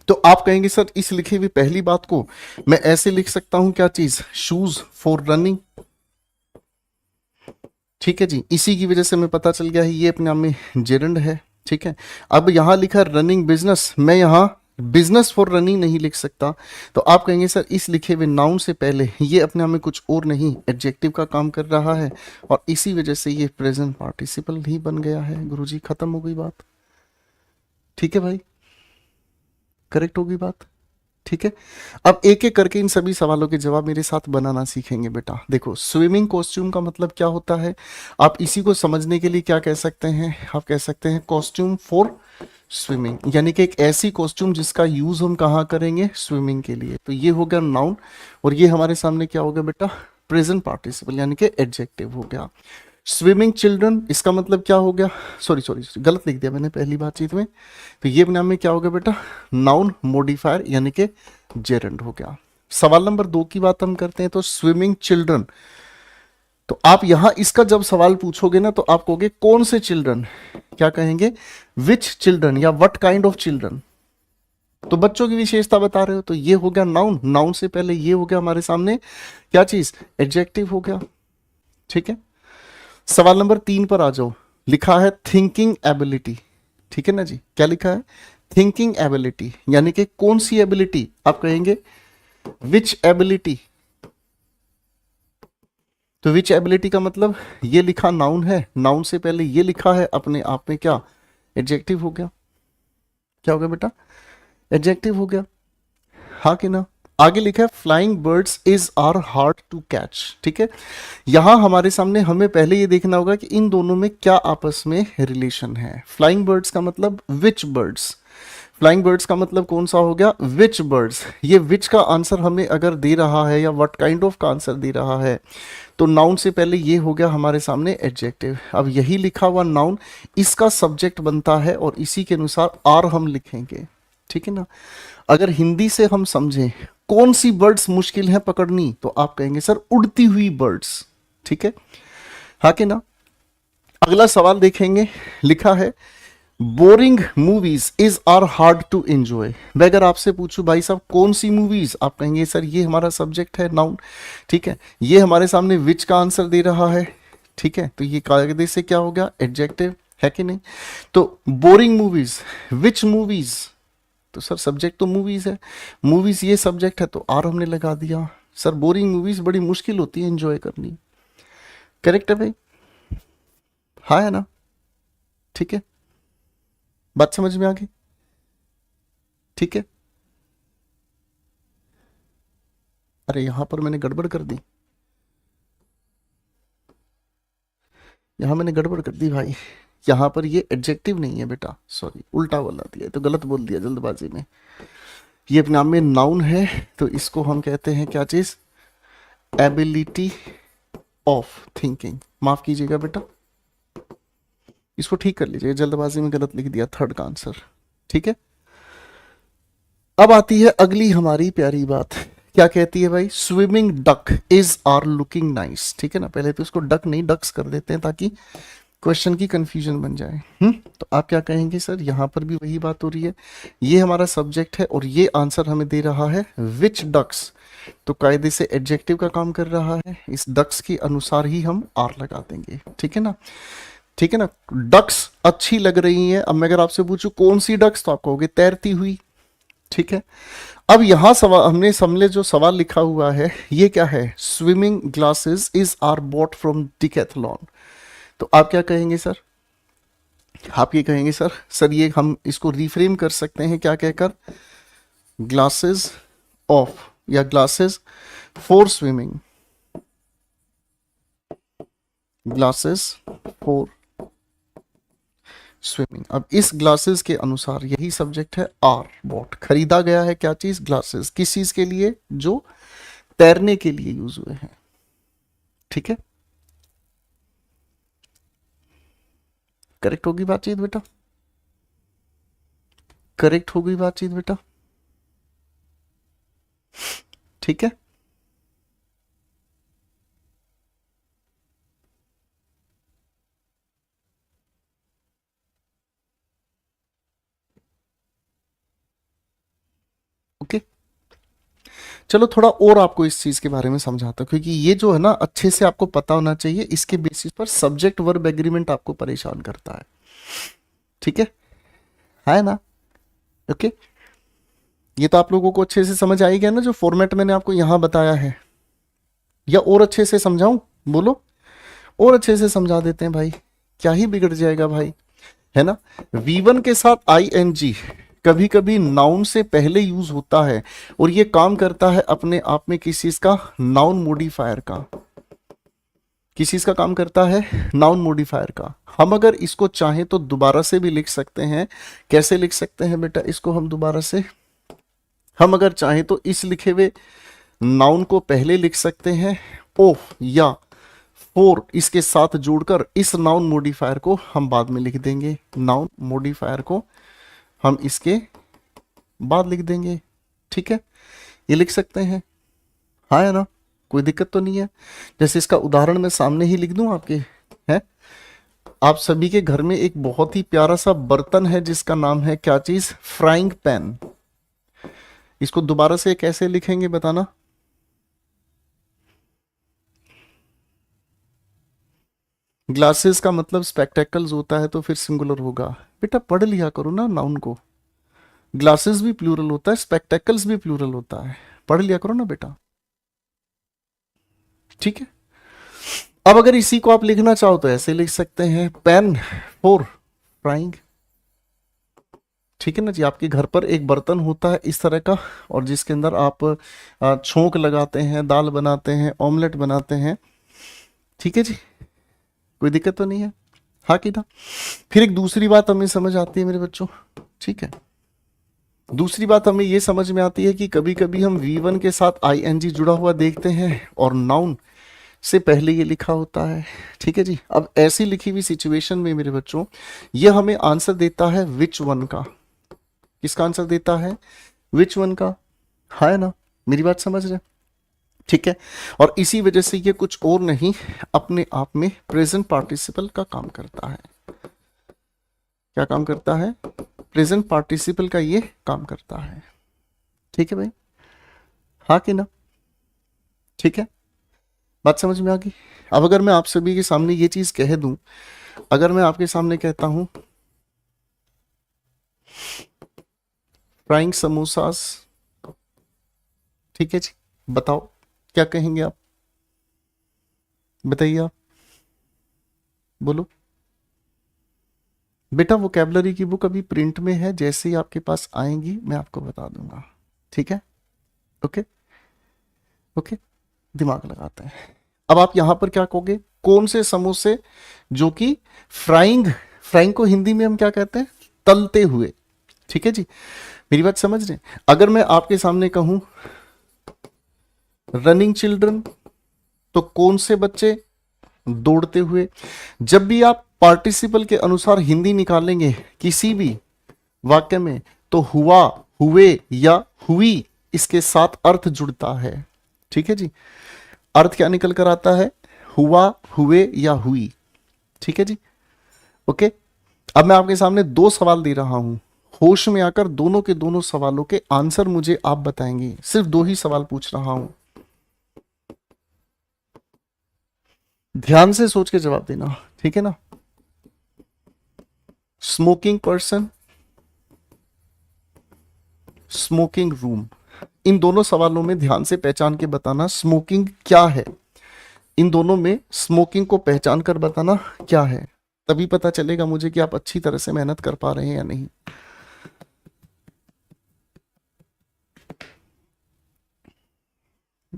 S1: तो आप कहेंगे सर इस लिखी हुई पहली बात को मैं ऐसे लिख सकता हूं, क्या चीज? Shoes for running. ठीक है जी, इसी की वजह से हमें पता चल गया है ये अपने आप में जेरंड है। ठीक है, अब यहां लिखा रनिंग बिजनेस, मैं यहां बिजनेस फॉर रनिंग नहीं लिख सकता। तो आप कहेंगे सर इस लिखे हुए नाउन से पहले ये अपने आप में कुछ और नहीं एडजेक्टिव का काम कर रहा है, और इसी वजह से ये प्रेजेंट पार्टिसिपल ही बन गया है। गुरुजी खत्म हो गई बात। ठीक है भाई, करेक्ट होगी बात। ठीक है, अब एक एक करके इन सभी सवालों के जवाब मेरे साथ बनाना सीखेंगे बेटा। देखो, स्विमिंग कॉस्ट्यूम का मतलब क्या होता है? आप इसी को समझने के लिए क्या कह सकते हैं? आप कह सकते हैं कॉस्ट्यूम फॉर स्विमिंग, यानी कि एक ऐसी कॉस्ट्यूम जिसका यूज हम कहाँ करेंगे? स्विमिंग के लिए। तो ये हो गया नाउन, और ये हमारे सामने क्या हो गया बेटा? प्रेजेंट पार्टिसिपल, यानी कि एडजेक्टिव हो गया। स्विमिंग चिल्ड्रन, इसका मतलब क्या हो गया? सॉरी सॉरी, गलत लिख दिया मैंने पहली बातचीत में। तो ये नाम में क्या हो गया बेटा? नाउन मॉडिफायर, यानी कि जेरंड हो गया। सवाल नंबर 2 की बात हम करते हैं, तो स्विमिंग चिल्ड्रन। तो आप यहां इसका जब सवाल पूछोगे ना, तो आप कहोगे कौन से चिल्ड्रन? क्या कहेंगे? विच चिल्ड्रन या व्हाट काइंड ऑफ चिल्ड्रन? तो बच्चों की विशेषता बता रहे हो, तो ये हो गया नाउन। नाउन से पहले ये हो गया हमारे सामने क्या चीज? एडजेक्टिव हो गया। ठीक है, सवाल नंबर 3 पर आ जाओ। लिखा है थिंकिंग एबिलिटी। ठीक है ना जी, क्या लिखा है? थिंकिंग एबिलिटी, यानी कि कौन सी एबिलिटी? आप कहेंगे विच एबिलिटी। तो विच एबिलिटी का मतलब ये लिखा नाउन है, नाउन से पहले ये लिखा है, अपने आप में क्या? एडजेक्टिव हो गया। क्या हो गया बेटा? एडजेक्टिव हो गया। हाँ कि ना? आगे लिखा है flying birds is are hard to catch. ठीक है, यहां हमारे सामने हमें पहले ये देखना होगा कि इन दोनों में क्या आपस में रिलेशन है। फ्लाइंग बर्ड्स का मतलब विच बर्ड्स, फ्लाइंग बर्ड्स का मतलब कौन सा हो गया? विच बर्ड्स। ये विच का आंसर हमें अगर दे रहा है या व्हाट काइंड ऑफ का आंसर दे रहा है, तो नाउन से पहले ये हो गया हमारे सामने एडजेक्टिव। अब यही लिखा हुआ नाउन इसका सब्जेक्ट बनता है, और इसी के अनुसार आर हम लिखेंगे। ठीक है ना? अगर हिंदी से हम समझें कौन सी बर्ड्स मुश्किल है पकड़नी, तो आप कहेंगे सर उड़ती हुई बर्ड्स। ठीक है, हाँ कि ना? अगला सवाल देखेंगे, लिखा है boring movies is are hard to enjoy. मैं अगर आपसे पूछूं भाई साहब कौन सी मूवीज, आप कहेंगे सर ये हमारा सब्जेक्ट है नाउन। ठीक है, ये हमारे सामने विच का आंसर दे रहा है। ठीक है, तो ये कायदे से क्या हो गया? एडजेक्टिव है कि नहीं? तो बोरिंग मूवीज, विच मूवीज, तो सर सब्जेक्ट तो मूवीज है, मूवीज ये सब्जेक्ट है, तो आर हमने लगा दिया। सर बोरिंग मूवीज बड़ी मुश्किल होती है एंजॉय करनी। करेक्ट है भाई? हाँ है ना? ठीक है, बात समझ में आ गई? ठीक है, अरे यहां पर मैंने गड़बड़ कर दी, यहां मैंने गड़बड़ कर दी भाई। यहां पर ये एडजेक्टिव नहीं है बेटा, सॉरी उल्टा बोला दिया, तो गलत बोल दिया जल्दबाजी में। ये अपने नाम में नाउन है, तो इसको हम कहते हैं क्या चीज? Ability of thinking. माफ कीजिएगा बेटा, इसको ठीक कर लीजिए, जल्दबाजी में गलत लिख दिया थर्ड का आंसर। ठीक है, अब आती है अगली हमारी प्यारी बात, क्या कहती है भाई, swimming duck is are looking nice. ठीक है ना, पहले तो इसको डक नहीं डक्स कर देते हैं ताकि क्वेश्चन की कंफ्यूजन बन जाए। तो आप क्या कहेंगे सर, यहां पर भी वही बात हो रही है, ये हमारा सब्जेक्ट है और ये आंसर हमें दे रहा है विच डक्स, तो कायदे से एडजेक्टिव का काम कर रहा है, इस डक्स के अनुसार ही हम आर लगा देंगे। ठीक है ना, ठीक है ना, डक्स अच्छी लग रही हैं। अब मैं अगर आपसे पूछूं कौन सी डक्स, तो आप कहोगे तैरती हुई। ठीक है, अब यहां सवाल हमने सामने जो सवाल लिखा हुआ है ये क्या है, swimming glasses is are bought from Decathlon, तो आप क्या कहेंगे सर, आप ये कहेंगे सर, सर ये हम इसको रिफ्रेम कर सकते हैं क्या कहकर, ग्लासेस ऑफ या glasses for swimming, glasses for swimming. अब इस ग्लासेस के अनुसार यही सब्जेक्ट है आर बॉट, खरीदा गया है क्या चीज, ग्लासेस, किस चीज के लिए, जो तैरने के लिए यूज हुए हैं। ठीक है, करेक्ट होगी बातचीत बेटा, करेक्ट होगी बातचीत बेटा। ठीक है, ओके। चलो थोड़ा और आपको इस चीज के बारे में समझाता हूं, क्योंकि ये जो है ना अच्छे से आपको पता होना चाहिए, इसके बेसिस पर सब्जेक्ट वर्ब एग्रीमेंट आपको परेशान करता है। ठीक है ना, ओके। ये तो आप लोगों को अच्छे से समझ आई गया ना, जो फॉर्मेट मैंने आपको यहां बताया है, या और अच्छे से समझाऊं, बोलो, और अच्छे से समझा देते हैं भाई, क्या ही बिगड़ जाएगा भाई, है ना। V1 के साथ ING कभी कभी नाउन से पहले यूज होता है, और ये काम करता है अपने आप में किस चीज का, नाउन मॉडिफायर का, किस चीज का काम करता है, नाउन मॉडिफायर का। हम अगर इसको चाहें तो दोबारा से भी लिख सकते हैं, कैसे लिख सकते हैं बेटा इसको हम दोबारा से, हम अगर चाहें तो इस लिखे हुए नाउन को पहले लिख सकते हैं ऑफ या फोर इसके साथ जोड़कर इस नाउन मॉडिफायर को हम बाद में लिख देंगे, नाउन मॉडिफायर को हम इसके बाद लिख देंगे। ठीक है, ये लिख सकते हैं, हाँ है ना, कोई दिक्कत तो नहीं है। जैसे इसका उदाहरण मैं सामने ही लिख दूं आपके, है आप सभी के घर में एक बहुत ही प्यारा सा बर्तन है जिसका नाम है क्या चीज, फ्राइंग पैन। इसको दोबारा से कैसे लिखेंगे बताना, ग्लासेस का मतलब स्पेक्टेकल्स होता है तो फिर सिंगुलर होगा, बेटा पढ़ लिया करो ना नाउन को, ग्लासेस भी प्लूरल होता है, स्पेक्टेकल्स भी प्लूरल होता है, पढ़ लिया करो ना बेटा। ठीक है, अब अगर इसी को आप लिखना चाहो तो ऐसे लिख सकते हैं, पेन फॉर फ्राइंग। ठीक है ना जी, आपके घर पर एक बर्तन होता है इस तरह का, और जिसके अंदर आप छोंक लगाते हैं, दाल बनाते हैं, ऑमलेट बनाते हैं। ठीक है जी, कोई दिक्कत तो नहीं है, हाँ कि ना। फिर एक दूसरी बात हमें समझ आती है मेरे बच्चों, ठीक है, दूसरी बात हमें ये समझ में आती है कि कभी कभी हम V1 के साथ ING जुड़ा हुआ देखते हैं और नाउन से पहले ये लिखा होता है। ठीक है जी, अब ऐसी लिखी हुई सिचुएशन में मेरे बच्चों ये हमें आंसर देता है विच वन का, किसका आंसर देता है, विच वन का, है ना, मेरी बात समझ रहे। ठीक है, और इसी वजह से ये कुछ और नहीं अपने आप में प्रेजेंट पार्टिसिपल का काम करता है। क्या काम करता है, प्रेजेंट पार्टिसिपल का ये काम करता है। ठीक है भाई, हाँ कि ना, ठीक है, बात समझ में आ गई। अब अगर मैं आप सभी के सामने ये चीज कह दूं, अगर मैं आपके सामने कहता हूं फ्राइंग समोसास, ठीक है जी, बताओ क्या कहेंगे आप, बताइए आप, बोलो बेटा। वोकैबुलरी की बुक अभी प्रिंट में है, जैसे ही आपके पास आएंगी मैं आपको बता दूंगा। ठीक है, ओके ओके, दिमाग लगाते हैं। अब आप यहां पर क्या कहोगे, कौन से समोसे जो कि फ्राइंग, फ्राइंग को हिंदी में हम क्या कहते हैं, तलते हुए। ठीक है जी, मेरी बात समझ रहे हैं। अगर मैं आपके सामने कहूं रनिंग चिल्ड्रन, तो कौन से बच्चे, दौड़ते हुए। जब भी आप पार्टिसिपल के अनुसार हिंदी निकालेंगे किसी भी वाक्य में तो हुआ, हुए या हुई इसके साथ अर्थ जुड़ता है। ठीक है जी, अर्थ क्या निकल कर आता है? हुआ, हुए या हुई। ठीक है जी, ओके। अब मैं आपके सामने दो सवाल दे रहा हूं, होश में आकर दोनों के दोनों सवालों के आंसर मुझे आप बताएंगे। सिर्फ दो ही सवाल पूछ रहा हूं, ध्यान से सोच के जवाब देना, ठीक है ना। स्मोकिंग पर्सन, स्मोकिंग रूम, इन दोनों सवालों में ध्यान से पहचान के बताना स्मोकिंग क्या है। इन दोनों में स्मोकिंग को पहचान कर बताना क्या है, तभी पता चलेगा मुझे कि आप अच्छी तरह से मेहनत कर पा रहे हैं या नहीं।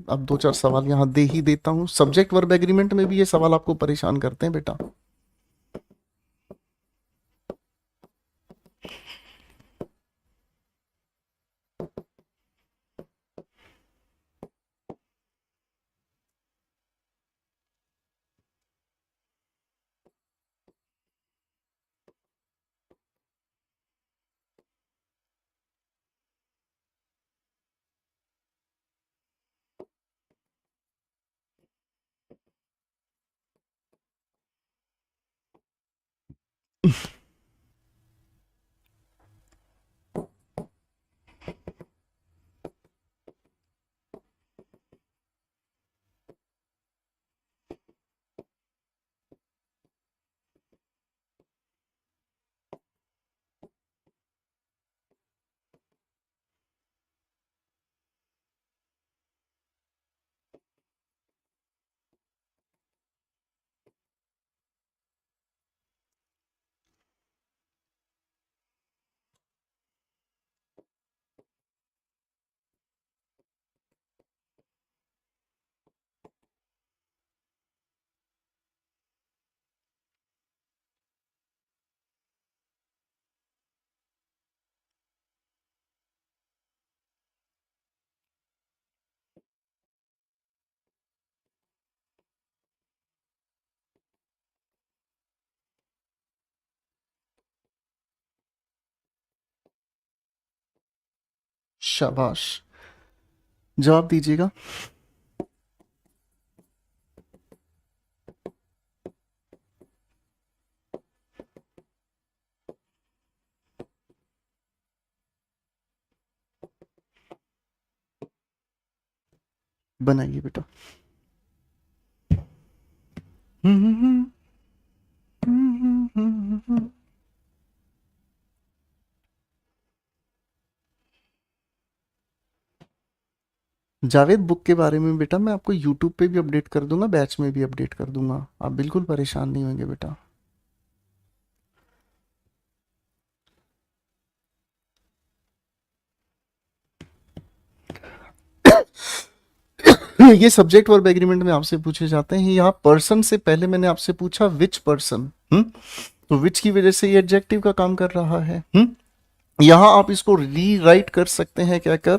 S1: अब दो चार सवाल यहां दे ही देता हूं। सब्जेक्ट वर्ब एग्रीमेंट में भी ये सवाल आपको परेशान करते हैं बेटा। शाबाश, जवाब दीजिएगा। बनाइए बेटा। जावेद, बुक के बारे में बेटा मैं आपको यूट्यूब पे भी अपडेट कर दूंगा, बैच में भी अपडेट कर दूंगा, आप बिल्कुल परेशान नहीं होंगे बेटा। ये सब्जेक्ट वर्ब एग्रीमेंट में आपसे पूछे जाते हैं। यहाँ पर्सन से पहले मैंने आपसे पूछा विच पर्सन, तो विच की वजह से ये एडजेक्टिव का काम कर रहा है। यहाँ आप इसको रीराइट कर सकते हैं क्या कर,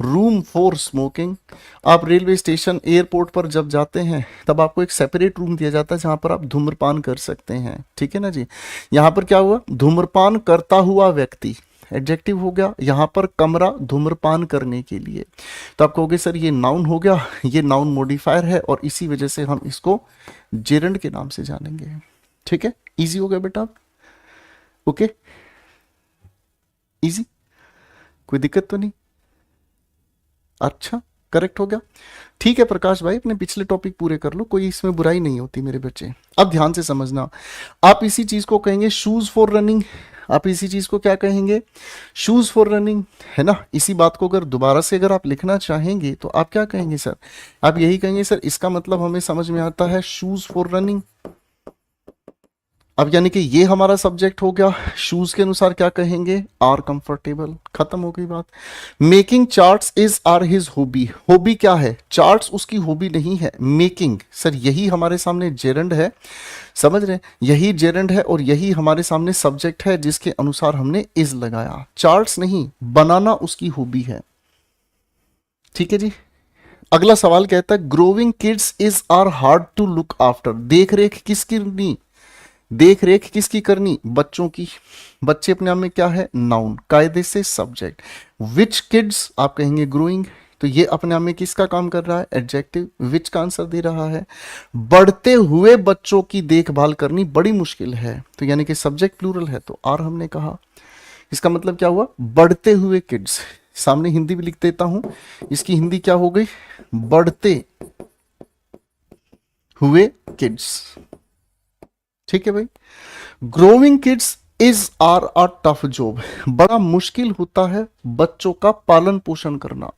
S1: रूम फॉर स्मोकिंग। आप रेलवे स्टेशन एयरपोर्ट पर जब जाते हैं तब आपको एक सेपरेट रूम दिया जाता है जहां पर आप धूम्रपान कर सकते हैं, ठीक है ना जी। यहाँ पर क्या हुआ, धूम्रपान करता हुआ व्यक्ति एडजेक्टिव हो गया, यहाँ पर कमरा धूम्रपान करने के लिए, तो आप कहोगे सर ये नाउन हो गया, ये नाउन मॉडिफायर है और इसी वजह से हम इसको जेरंड के नाम से जानेंगे। ठीक है, इजी हो गया बेटा, ओके, इजी, कोई दिक्कत तो नहीं? अच्छा, करेक्ट हो गया। ठीक है प्रकाश भाई, अपने पिछले टॉपिक पूरे कर लो, कोई इसमें बुराई नहीं होती मेरे बच्चे। अब ध्यान से समझना, आप इसी चीज को कहेंगे शूज फॉर रनिंग। आप इसी चीज को क्या कहेंगे, शूज फॉर रनिंग, है ना। इसी बात को अगर दोबारा से अगर आप लिखना चाहेंगे तो आप क्या कहेंगे सर, आप यही कहेंगे सर इसका मतलब हमें समझ में आता है शूज फॉर रनिंग। अब यानी कि ये हमारा सब्जेक्ट हो गया, शूज के अनुसार क्या कहेंगे, आर कंफर्टेबल, खत्म हो गई बात। Making charts is are his hobby, hobby क्या है, चार्ट्स उसकी हॉबी नहीं है, मेकिंग सर यही हमारे सामने जेरंड है, समझ रहे हैं, यही जेरंड है और यही हमारे सामने सब्जेक्ट है जिसके अनुसार हमने इज लगाया, चार्ट्स नहीं, बनाना उसकी हॉबी है। ठीक है जी, अगला सवाल कहता है growing kids is are hard to look after, देख रेख किसकी नहीं, देख रेख किसकी करनी, बच्चों की। बच्चे अपने आप में क्या है, नाउन, कायदे से सब्जेक्ट। विच किड्स आप कहेंगे ग्रोइंग, तो ये अपने आप में किसका काम कर रहा है, एडजेक्टिव। विच का आंसर दे रहा है। बढ़ते हुए बच्चों की देखभाल करनी बड़ी मुश्किल है, तो यानी कि सब्जेक्ट प्लूरल है तो आर हमने कहा। इसका मतलब क्या हुआ, बढ़ते हुए किड्स। सामने हिंदी भी लिख देता हूं, इसकी हिंदी क्या हो गई, बढ़ते हुए किड्स। ठीक है भाई। Growing kids is are a tough job, बड़ा मुश्किल होता है बच्चों का पालन पोषण करना।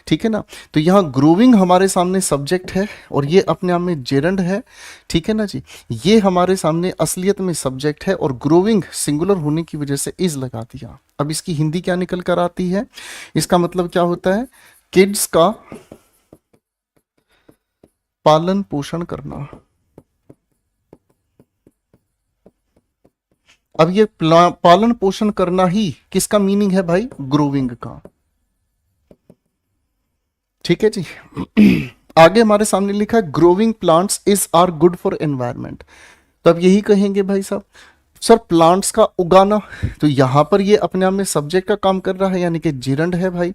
S1: ठीक है ना, तो यहां ग्रोइंग हमारे सामने सब्जेक्ट है और ये अपने आप में जेरंड है। ठीक है ना जी, ये हमारे सामने असलियत में सब्जेक्ट है और ग्रोइंग सिंगुलर होने की वजह से इज लगा दिया। अब इसकी हिंदी क्या निकल कर आती है, इसका मतलब क्या होता है, किड्स का पालन पोषण करना। अब ये पालन पोषण करना ही किसका मीनिंग है भाई, ग्रोविंग का। ठीक है जी। आगे हमारे सामने लिखा है growing plants is are good for environment, तो अब यही कहेंगे भाई साहब, सर प्लांट्स का उगाना, तो यहां पर ये अपने आप में सब्जेक्ट का काम कर रहा है यानी कि जिरंड है भाई।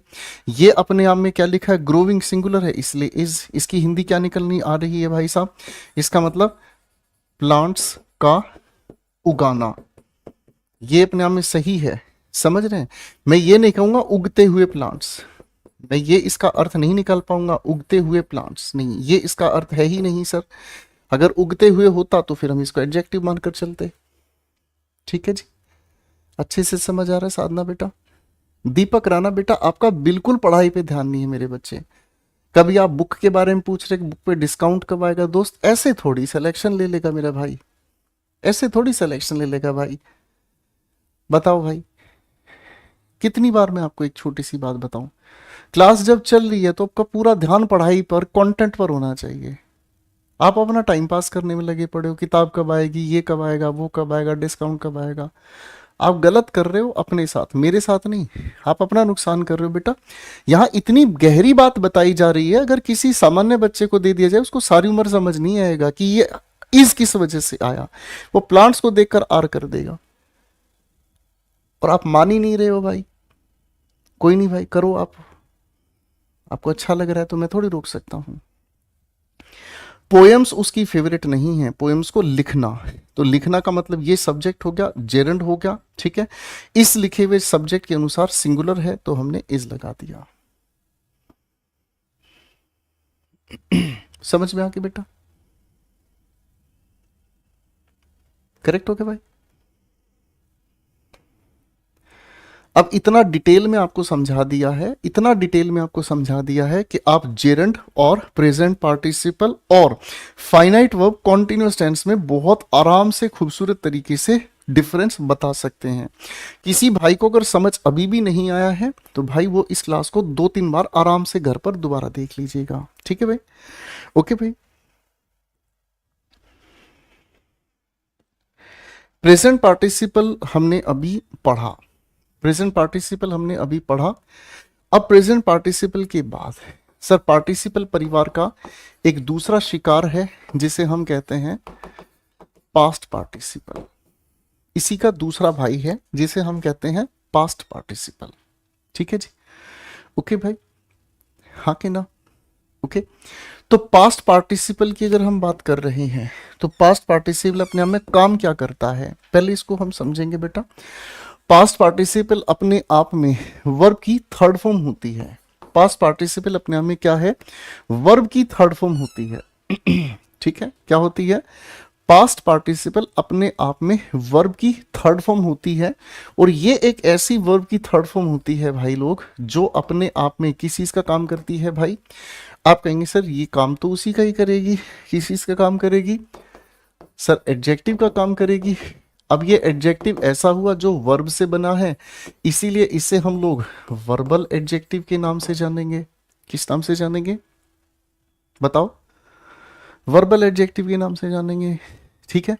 S1: ये अपने आप में क्या लिखा है, ग्रोविंग सिंगुलर है इसलिए इज। इसकी हिंदी क्या निकलनी आ रही है भाई साहब, इसका मतलब प्लांट्स का उगाना। ये अपने आप में सही है, समझ रहे हैं। मैं ये नहीं कहूंगा उगते हुए प्लांट्स, मैं ये इसका अर्थ नहीं निकाल पाऊंगा, उगते हुए प्लांट्स नहीं, ये इसका अर्थ है ही नहीं सर। अगर उगते हुए होता तो फिर हम इसको एडजेक्टिव मानकर चलते। ठीक है जी, अच्छे से समझ आ रहा है साधना बेटा। दीपक राणा बेटा आपका बिल्कुल पढ़ाई पे ध्यान नहीं है मेरे बच्चे। कभी आप बुक के बारे में पूछ रहे कि बुक पे डिस्काउंट कब आएगा, दोस्त ऐसे थोड़ी सिलेक्शन ले लेगा मेरा भाई, ऐसे थोड़ी सिलेक्शन ले लेगा भाई। बताओ भाई, कितनी बार मैं आपको एक छोटी सी बात बताऊं, क्लास जब चल रही है तो आपका पूरा ध्यान पढ़ाई पर, कंटेंट पर होना चाहिए। आप अपना टाइम पास करने में लगे पड़े हो, किताब कब आएगी, ये कब आएगा, वो कब आएगा, डिस्काउंट कब आएगा। आप गलत कर रहे हो अपने साथ, मेरे साथ नहीं। आप अपना नुकसान कर रहे हो बेटा। यहाँ इतनी गहरी बात बताई जा रही है, अगर किसी सामान्य बच्चे को दे दिया जाए उसको सारी उम्र समझ नहीं आएगा कि ये इस किस वजह से आया। वो प्लांट्स को देखकर आर कर देगा और आप मान ही नहीं रहे हो भाई। कोई नहीं भाई, करो आप, आपको अच्छा लग रहा है तो मैं थोड़ी रोक सकता हूं। पोएम्स उसकी फेवरेट नहीं है, पोएम्स को लिखना, तो लिखना का मतलब ये सब्जेक्ट हो गया, जेरंड हो गया। ठीक है, इस लिखे हुए सब्जेक्ट के अनुसार सिंगुलर है तो हमने इज लगा दिया। समझ में आ गया बेटा, करेक्ट हो गया भाई। अब इतना डिटेल में आपको समझा दिया है, इतना डिटेल में आपको समझा दिया है कि आप जेरंड और प्रेजेंट पार्टिसिपल और फाइनाइट वर्ब कॉन्टिन्यूअस टेंस में बहुत आराम से खूबसूरत तरीके से डिफरेंस बता सकते हैं। किसी भाई को अगर समझ अभी भी नहीं आया है तो भाई वो इस क्लास को 2-3 बार आराम से घर पर दोबारा देख लीजिएगा। ठीक है भाई, ओके भाई। प्रेजेंट पार्टिसिपल हमने अभी पढ़ा, प्रेजेंट पार्टिसिपल हमने अभी पढ़ा। अब प्रेजेंट पार्टिसिपल के बाद सर पार्टिसिपल परिवार का एक दूसरा शिकार है जिसे हम कहते हैं पास्ट पार्टिसिपल। इसी का दूसरा भाई है जिसे हम कहते हैं पास्ट पार्टिसिपल। ठीक है जी, ओके भाई, हाँ कि ना, ओके। तो पास्ट पार्टिसिपल की अगर हम बात कर रहे हैं तो पास्ट पार्टिसिपल अपने आप में काम क्या करता है, पहले इसको हम समझेंगे बेटा। पास्ट पार्टिसिपल अपने आप में वर्ब की थर्ड फॉर्म होती है। पास्ट पार्टिसिपल अपने आप में क्या है, वर्ब की थर्ड फॉर्म होती है। ठीक है, क्या होती है, पास्ट पार्टिसिपल अपने आप में वर्ब की थर्ड फॉर्म होती है। और ये एक ऐसी वर्ब की थर्ड फॉर्म होती है भाई लोग जो अपने आप में किस चीज का काम करती है भाई। आप कहेंगे सर ये काम तो उसी का ही करेगी, किस चीज का काम करेगी सर, एडजेक्टिव का काम करेगी। अब ये एडजेक्टिव ऐसा हुआ जो वर्ब से बना है, इसीलिए इसे हम लोग वर्बल एडजेक्टिव के नाम से जानेंगे। किस नाम से जानेंगे बताओ, वर्बल एडजेक्टिव के नाम से जानेंगे। ठीक है,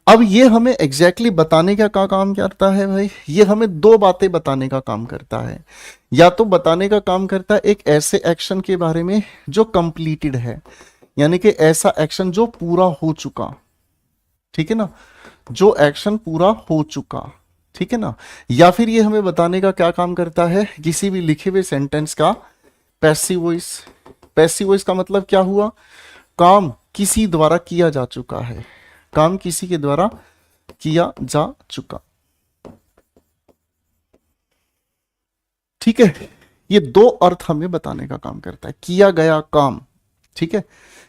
S1: अब ये हमें एग्जैक्टली बताने का काम करता है भाई, ये हमें दो बातें बताने का काम करता है। या तो बताने का काम करता है एक ऐसे एक्शन के बारे में जो कंप्लीटेड है, यानी कि ऐसा एक्शन जो पूरा हो चुका। ठीक है ना, जो एक्शन पूरा हो चुका, ठीक है ना। या फिर ये हमें बताने का क्या काम करता है, किसी भी लिखे हुए सेंटेंस का पैसिव वॉइस। पैसिव वॉइस का मतलब क्या हुआ, काम किसी द्वारा किया जा चुका है, काम किसी के द्वारा किया जा चुका, ठीक है। ये दो अर्थ हमें बताने का काम करता है, किया गया काम, ठीक है,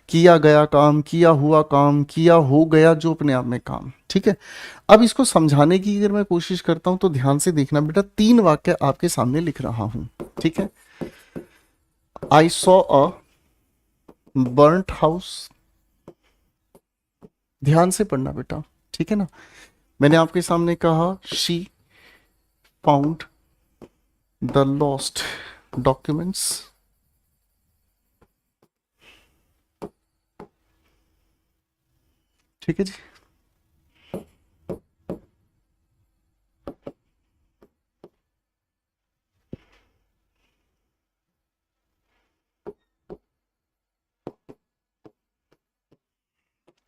S1: किया गया काम, किया हुआ काम, किया हो गया जो अपने आप में काम, ठीक है। अब इसको समझाने की अगर मैं कोशिश करता हूं तो ध्यान से देखना बेटा, 3 वाक्य आपके सामने लिख रहा हूं, ठीक है। I saw a burnt house, ध्यान से पढ़ना बेटा, ठीक है ना। मैंने आपके सामने कहा she found the lost documents, ठीक है जी।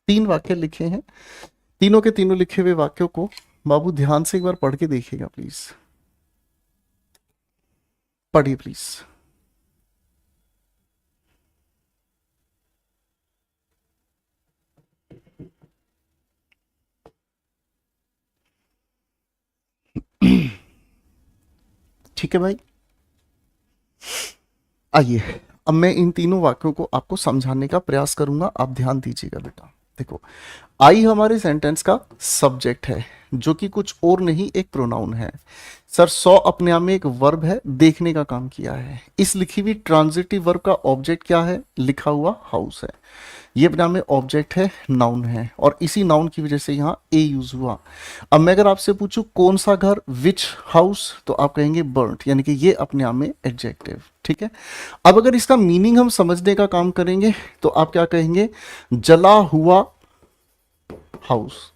S1: तीन वाक्य लिखे हैं, तीनों के तीनों लिखे हुए वाक्यों को बाबू ध्यान से एक बार पढ़ के देखिएगा प्लीज, पढ़िए प्लीज। ठीक है भाई, आइए अब मैं इन तीनों वाक्यों को आपको समझाने का प्रयास करूंगा, आप ध्यान दीजिएगा बेटा। देखो, आई हमारे सेंटेंस का सब्जेक्ट है, जो कि कुछ और नहीं एक प्रोनाउन है। सर सॉ अपने आप में एक वर्ब है, देखने का काम किया है। इस लिखी हुई ट्रांजिटिव वर्ब का ऑब्जेक्ट क्या है, लिखा हुआ हाउस है। ये अपने आप में ऑब्जेक्ट है, नाउन है, और इसी नाउन की वजह से यहाँ ए यूज हुआ। अब मैं अगर आपसे पूछूं कौन सा घर, विच हाउस, तो आप कहेंगे बर्न्ट, यानी कि ये अपने आप में एडजेक्टिव, ठीक है। अब अगर इसका मीनिंग हम समझने का काम करेंगे तो आप क्या कहेंगे, जला हुआ हाउस,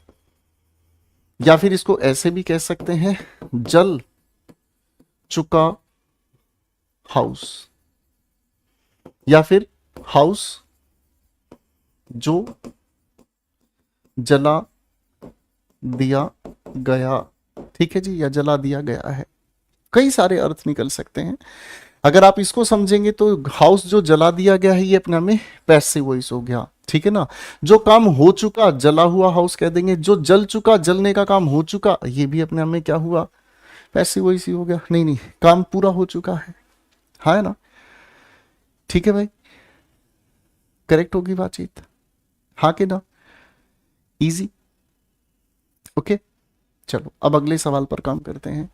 S1: या फिर इसको ऐसे भी कह सकते हैं, जल चुका हाउस, या फिर हाउस जो जला दिया गया, ठीक है जी, या जला दिया गया है। कई सारे अर्थ निकल सकते हैं। अगर आप इसको समझेंगे तो हाउस जो जला दिया गया है ये अपने में पैसिव वॉइस हो गया, ठीक है ना। जो काम हो चुका, जला हुआ हाउस कह देंगे। जो जल चुका, जलने का काम हो चुका, ये भी अपने में क्या हुआ, पैसिव वॉइस ही हो गया। नहीं नहीं, काम पूरा हो चुका है, हाँ है ना, ठीक है भाई, करेक्ट होगी बातचीत, हाँ कि ना, इजी, ओके। चलो अब अगले सवाल पर काम करते हैं।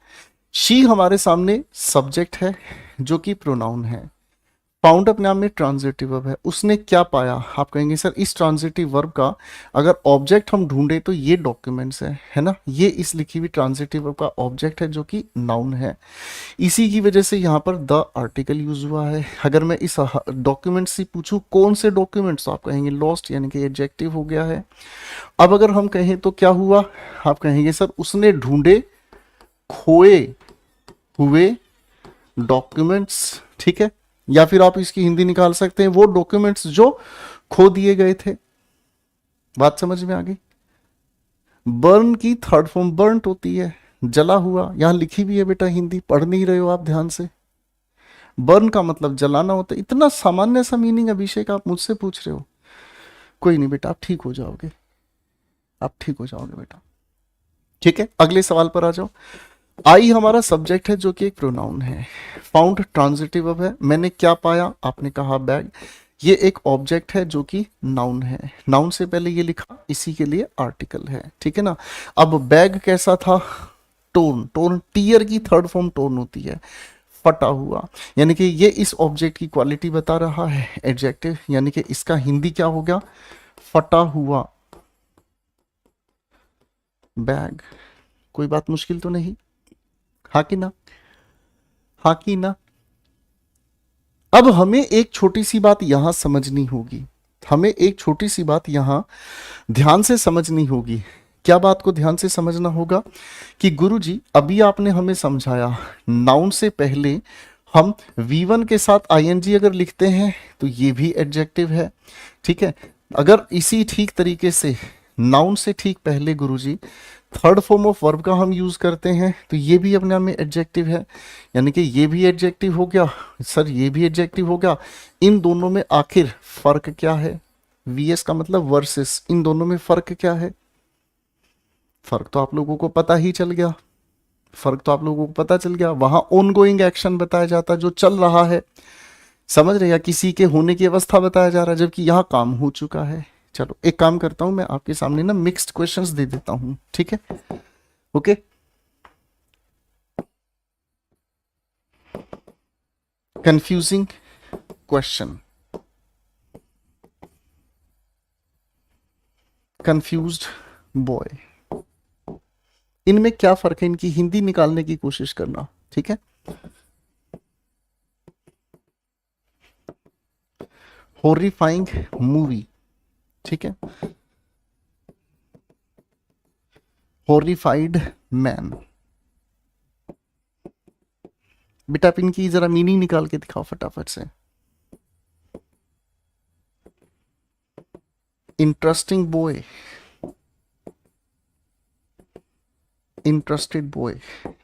S1: शी हमारे सामने सब्जेक्ट है, जो कि प्रोनाउन है। फाउंड अपने आप में ट्रांजिटिव वर्ब है। उसने क्या पाया, आप कहेंगे सर इस ट्रांजिटिव वर्ब का अगर ऑब्जेक्ट हम ढूंढे तो ये डॉक्यूमेंट्स है ना। ये इस लिखी हुई ट्रांजिटिव वर्ब का ऑब्जेक्ट है, जो कि नाउन है। इसी की वजह से यहाँ पर द आर्टिकल यूज हुआ है। अगर मैं इस डॉक्यूमेंट से पूछूं कौन से डॉक्यूमेंट्स, तो आप कहेंगे लॉस्ट, यानी कि एडजेक्टिव हो गया है। अब अगर हम कहें तो क्या हुआ, आप कहेंगे सर उसने ढूंढे खोए हुए डॉक्यूमेंट्स, ठीक है। या फिर आप इसकी हिंदी निकाल सकते हैं, वो डॉक्यूमेंट्स जो खो दिए गए थे। बात समझ में आ गई। बर्न की थर्ड फॉर्म बर्न्ट होती है, जला हुआ। यहां लिखी भी है बेटा हिंदी, पढ़ नहीं रहे हो आप ध्यान से। बर्न का मतलब जलाना होता है। इतना सामान्य सा मीनिंग अभिषेक आप मुझसे पूछ रहे हो। कोई नहीं बेटा, आप ठीक हो जाओगे, आप ठीक हो जाओगे बेटा, ठीक है। अगले सवाल पर आ जाओ। आई हमारा सब्जेक्ट है, जो कि एक प्रोनाउन है। फाउंड ट्रांजिटिव वर्ब है। मैंने क्या पाया, आपने कहा बैग। ये एक ऑब्जेक्ट है, जो कि नाउन है। नाउन से पहले ये लिखा, इसी के लिए आर्टिकल है, ठीक है ना। अब बैग कैसा था, टोन, टोन टीयर की थर्ड फॉर्म टोन होती है, फटा हुआ, यानी कि ये इस ऑब्जेक्ट की क्वालिटी बता रहा है, एडजेक्टिव, यानी कि इसका हिंदी क्या हो गया, फटा हुआ बैग। कोई बात मुश्किल तो नहीं, हाँ कि ना, हाँ कि ना। अब हमें एक छोटी सी बात यहां समझनी होगी, हमें एक छोटी सी बात यहां ध्यान से समझनी होगी। क्या बात को ध्यान से समझना होगा कि गुरुजी अभी आपने हमें समझाया, नाउन से पहले हम V1 के साथ ing अगर लिखते हैं तो ये भी एडजेक्टिव है, ठीक है। अगर इसी ठीक तरीके से नाउन से ठीक पहले गुरुजी थर्ड फॉर्म ऑफ वर्ब का हम यूज करते हैं, तो ये भी अपने आप में एडजेक्टिव है, यानी कि ये भी एडजेक्टिव हो गया सर, ये भी एडजेक्टिव हो गया। इन दोनों में आखिर फर्क क्या है? वीएस का मतलब वर्सेस, इन दोनों में फर्क क्या है? फर्क तो आप लोगों को पता ही चल गया, फर्क तो आप लोगों को पता चल गया। वहां ऑनगोइंग एक्शन बताया जाता है, जो चल रहा है, समझ रहे, या किसी के होने की अवस्था बताया जा रहा है, जबकि यहाँ काम हो चुका है। चलो एक काम करता हूं, मैं आपके सामने ना मिक्स्ड क्वेश्चंस दे देता हूं, ठीक है? Okay, confusing question, confused boy, इनमें क्या फर्क है, इनकी हिंदी निकालने की कोशिश करना, ठीक है? हॉरिफाइंग मूवी, ठीक है? Horrified man. बेटा आप इनकी जरा मीनिंग निकाल के दिखाओ फटाफट से। इंटरेस्टिंग बॉय, इंटरेस्टेड बॉय,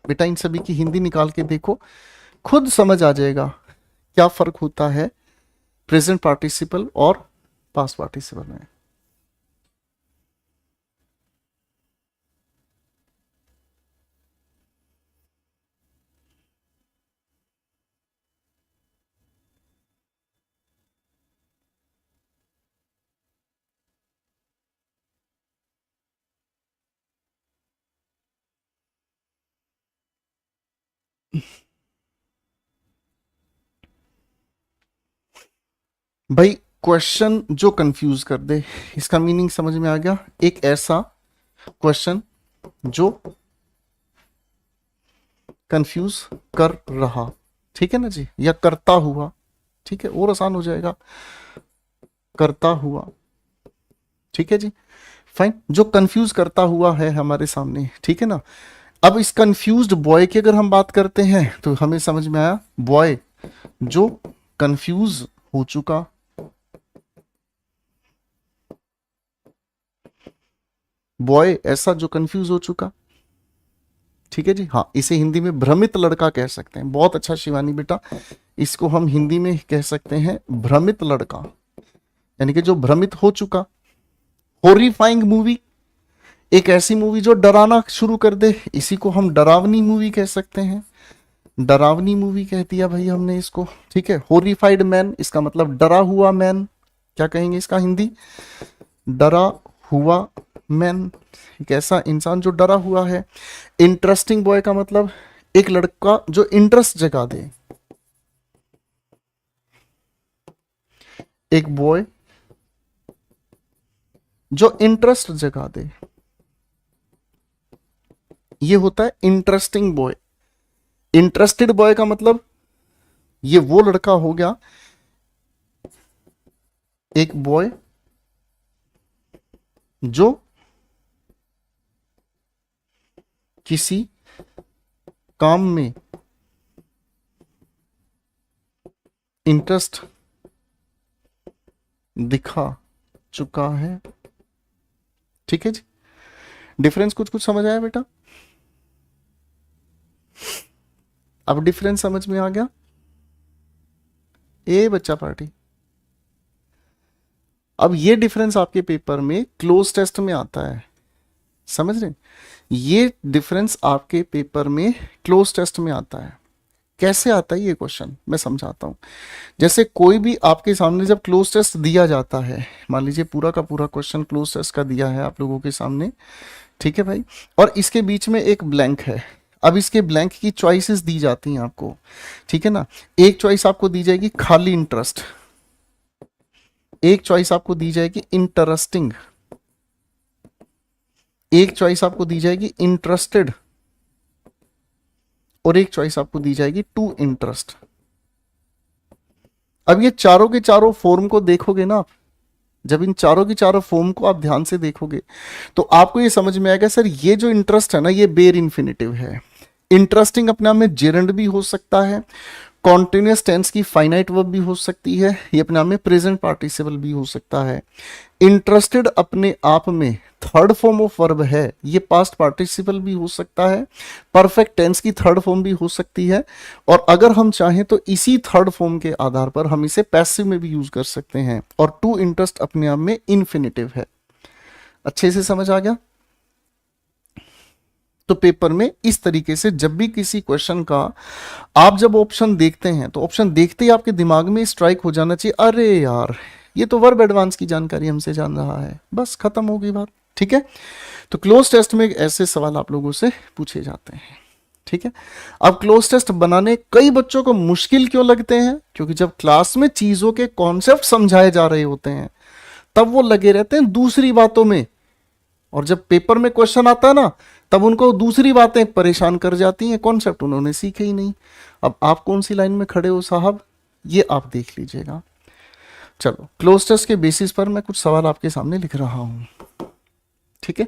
S1: बेटा इन सभी की हिंदी निकाल के देखो, खुद समझ आ जाएगा क्या फर्क होता है प्रेजेंट पार्टिसिपल और पास्ट पार्टिसिपल में। भाई क्वेश्चन जो कंफ्यूज कर दे, इसका मीनिंग समझ में आ गया? एक ऐसा क्वेश्चन जो कंफ्यूज कर रहा, ठीक है ना जी, या करता हुआ, ठीक है, और आसान हो जाएगा, करता हुआ, ठीक है जी, फाइन, जो कंफ्यूज करता हुआ है हमारे सामने, ठीक है ना? अब इस कंफ्यूज्ड बॉय की अगर हम बात करते हैं तो हमें समझ में आया बॉय जो कंफ्यूज हो चुका, बॉय ऐसा जो कंफ्यूज हो चुका, ठीक है जी। हाँ, इसे हिंदी में भ्रमित लड़का कह सकते हैं। बहुत अच्छा शिवानी बेटा, इसको हम हिंदी में कह सकते हैं भ्रमित लड़का, यानी कि जो भ्रमित हो चुका। हॉरिफाइंग मूवी, एक ऐसी मूवी जो डराना शुरू कर दे, इसी को हम डरावनी मूवी कह सकते हैं, डरावनी मूवी कह दिया भाई हमने इसको, ठीक है। हॉरिफाइड मैन, इसका मतलब डरा हुआ मैन, क्या कहेंगे इसका हिंदी? डरा हुआ मैन, एक ऐसा इंसान जो डरा हुआ है। इंटरेस्टिंग बॉय का मतलब एक लड़का जो इंटरेस्ट जगा दे, एक बॉय जो इंटरेस्ट जगा दे, ये होता है इंटरेस्टिंग बॉय। इंटरेस्टेड बॉय का मतलब ये वो लड़का हो गया, एक बॉय जो किसी काम में इंटरेस्ट दिखा चुका है, ठीक है जी। डिफरेंस कुछ कुछ समझ आया बेटा? अब डिफरेंस समझ में आ गया? ए बच्चा पार्टी, अब ये डिफरेंस आपके पेपर में क्लोज टेस्ट में आता है, समझ रहे? ये डिफरेंस आपके पेपर में क्लोज टेस्ट में आता है। कैसे आता है ये क्वेश्चन मैं समझाता हूं। जैसे कोई भी आपके सामने जब क्लोज टेस्ट दिया जाता है, मान लीजिए पूरा का पूरा क्वेश्चन क्लोज टेस्ट का दिया है आप लोगों के सामने, ठीक है भाई, और इसके बीच में एक ब्लैंक है। अब इसके ब्लैंक की चॉइसेस दी जाती हैं आपको, ठीक है ना। एक चॉइस आपको दी जाएगी खाली इंटरेस्ट, एक चॉइस आपको दी जाएगी इंटरेस्टिंग, एक चॉइस आपको दी जाएगी इंटरेस्टेड, और एक चॉइस आपको दी जाएगी टू इंटरेस्ट। अब ये चारों के चारों फॉर्म को देखोगे ना आप, जब इन चारों की चारों फॉर्म को आप ध्यान से देखोगे तो आपको ये समझ में आएगा सर ये जो इंटरेस्ट है ना ये बेर इन्फिनेटिव है। इंटरेस्टिंग अपने आप में जेरंड भी हो सकता है, कॉन्टिन्यूअस टेंस की फाइनाइट वर्ब भी हो सकती है, ये अपने आप में प्रेजेंट पार्टिसिपल भी हो सकता है। इंटरेस्टेड अपने आप में थर्ड फॉर्म ऑफ वर्ब है, ये पास्ट पार्टिसिपल भी हो सकता है, परफेक्ट टेंस की थर्ड फॉर्म भी हो सकती है, और अगर हम चाहें तो इसी थर्ड फॉर्म के आधार पर हम इसे पैसिव में भी यूज कर सकते हैं। और टू इंटरेस्ट अपने आप में इन्फिनिटिव है। अच्छे से समझ आ गया? तो पेपर में इस तरीके से जब भी किसी क्वेश्चन का आप जब ऑप्शन देखते हैं तो ऑप्शन देखते ही आपके दिमाग में स्ट्राइक हो जाना चाहिए, अरे यार ये तो वर्ब एडवांस की जानकारी हमसे जान रहा है, बस खत्म हो गई बात। ठीक है, तो क्लोज टेस्ट में ऐसे सवाल आप लोगों से पूछे जाते हैं। ठीक है, अब क्लोज टेस्ट बनाने कई बच्चों को मुश्किल क्यों लगते हैं? क्योंकि जब क्लास में चीजों के कॉन्सेप्ट समझाए जा रहे होते हैं तब वो लगे रहते हैं दूसरी बातों में, और जब पेपर में क्वेश्चन आता है ना तब उनको दूसरी बातें परेशान कर जाती हैं, कॉन्सेप्ट उन्होंने सीखे ही नहीं। अब आप कौन सी लाइन में खड़े हो साहब, ये आप देख लीजिएगा। चलो, क्लोज टेस्ट के बेसिस पर मैं कुछ सवाल आपके सामने लिख रहा हूं। ठीक है,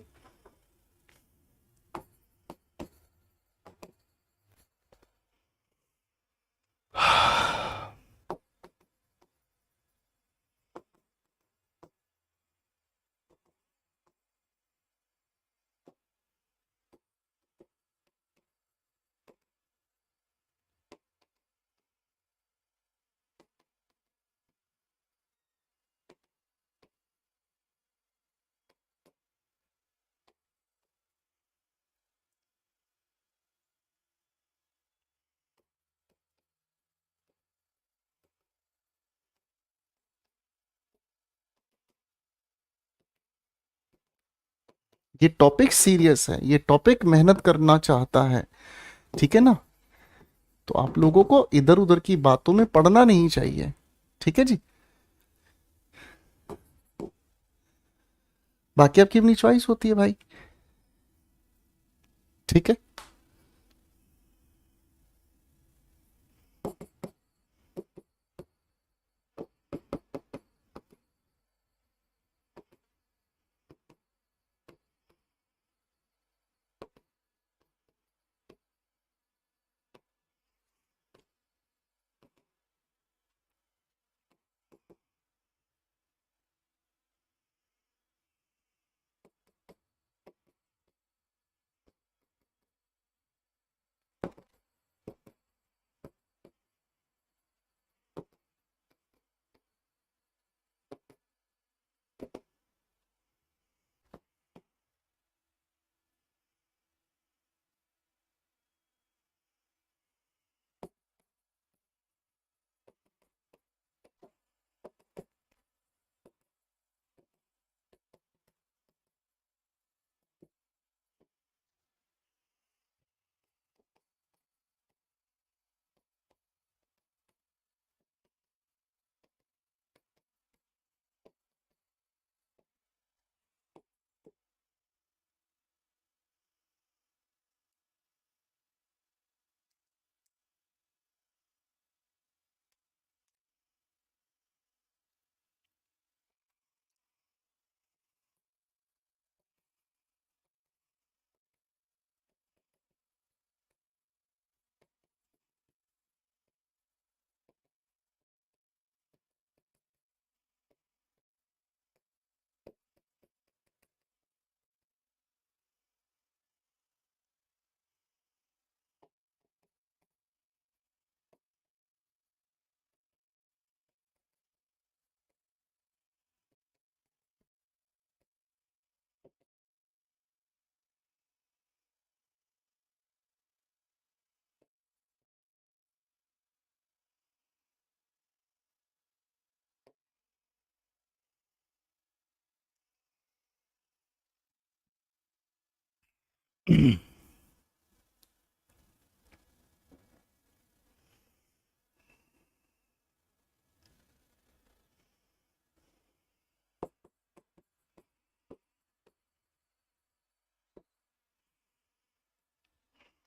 S1: ये टॉपिक सीरियस है, ये टॉपिक मेहनत करना चाहता है। ठीक है ना, तो आप लोगों को इधर उधर की बातों में पड़ना नहीं चाहिए। ठीक है जी, बाकी आपकी अपनी चॉइस होती है भाई। ठीक है,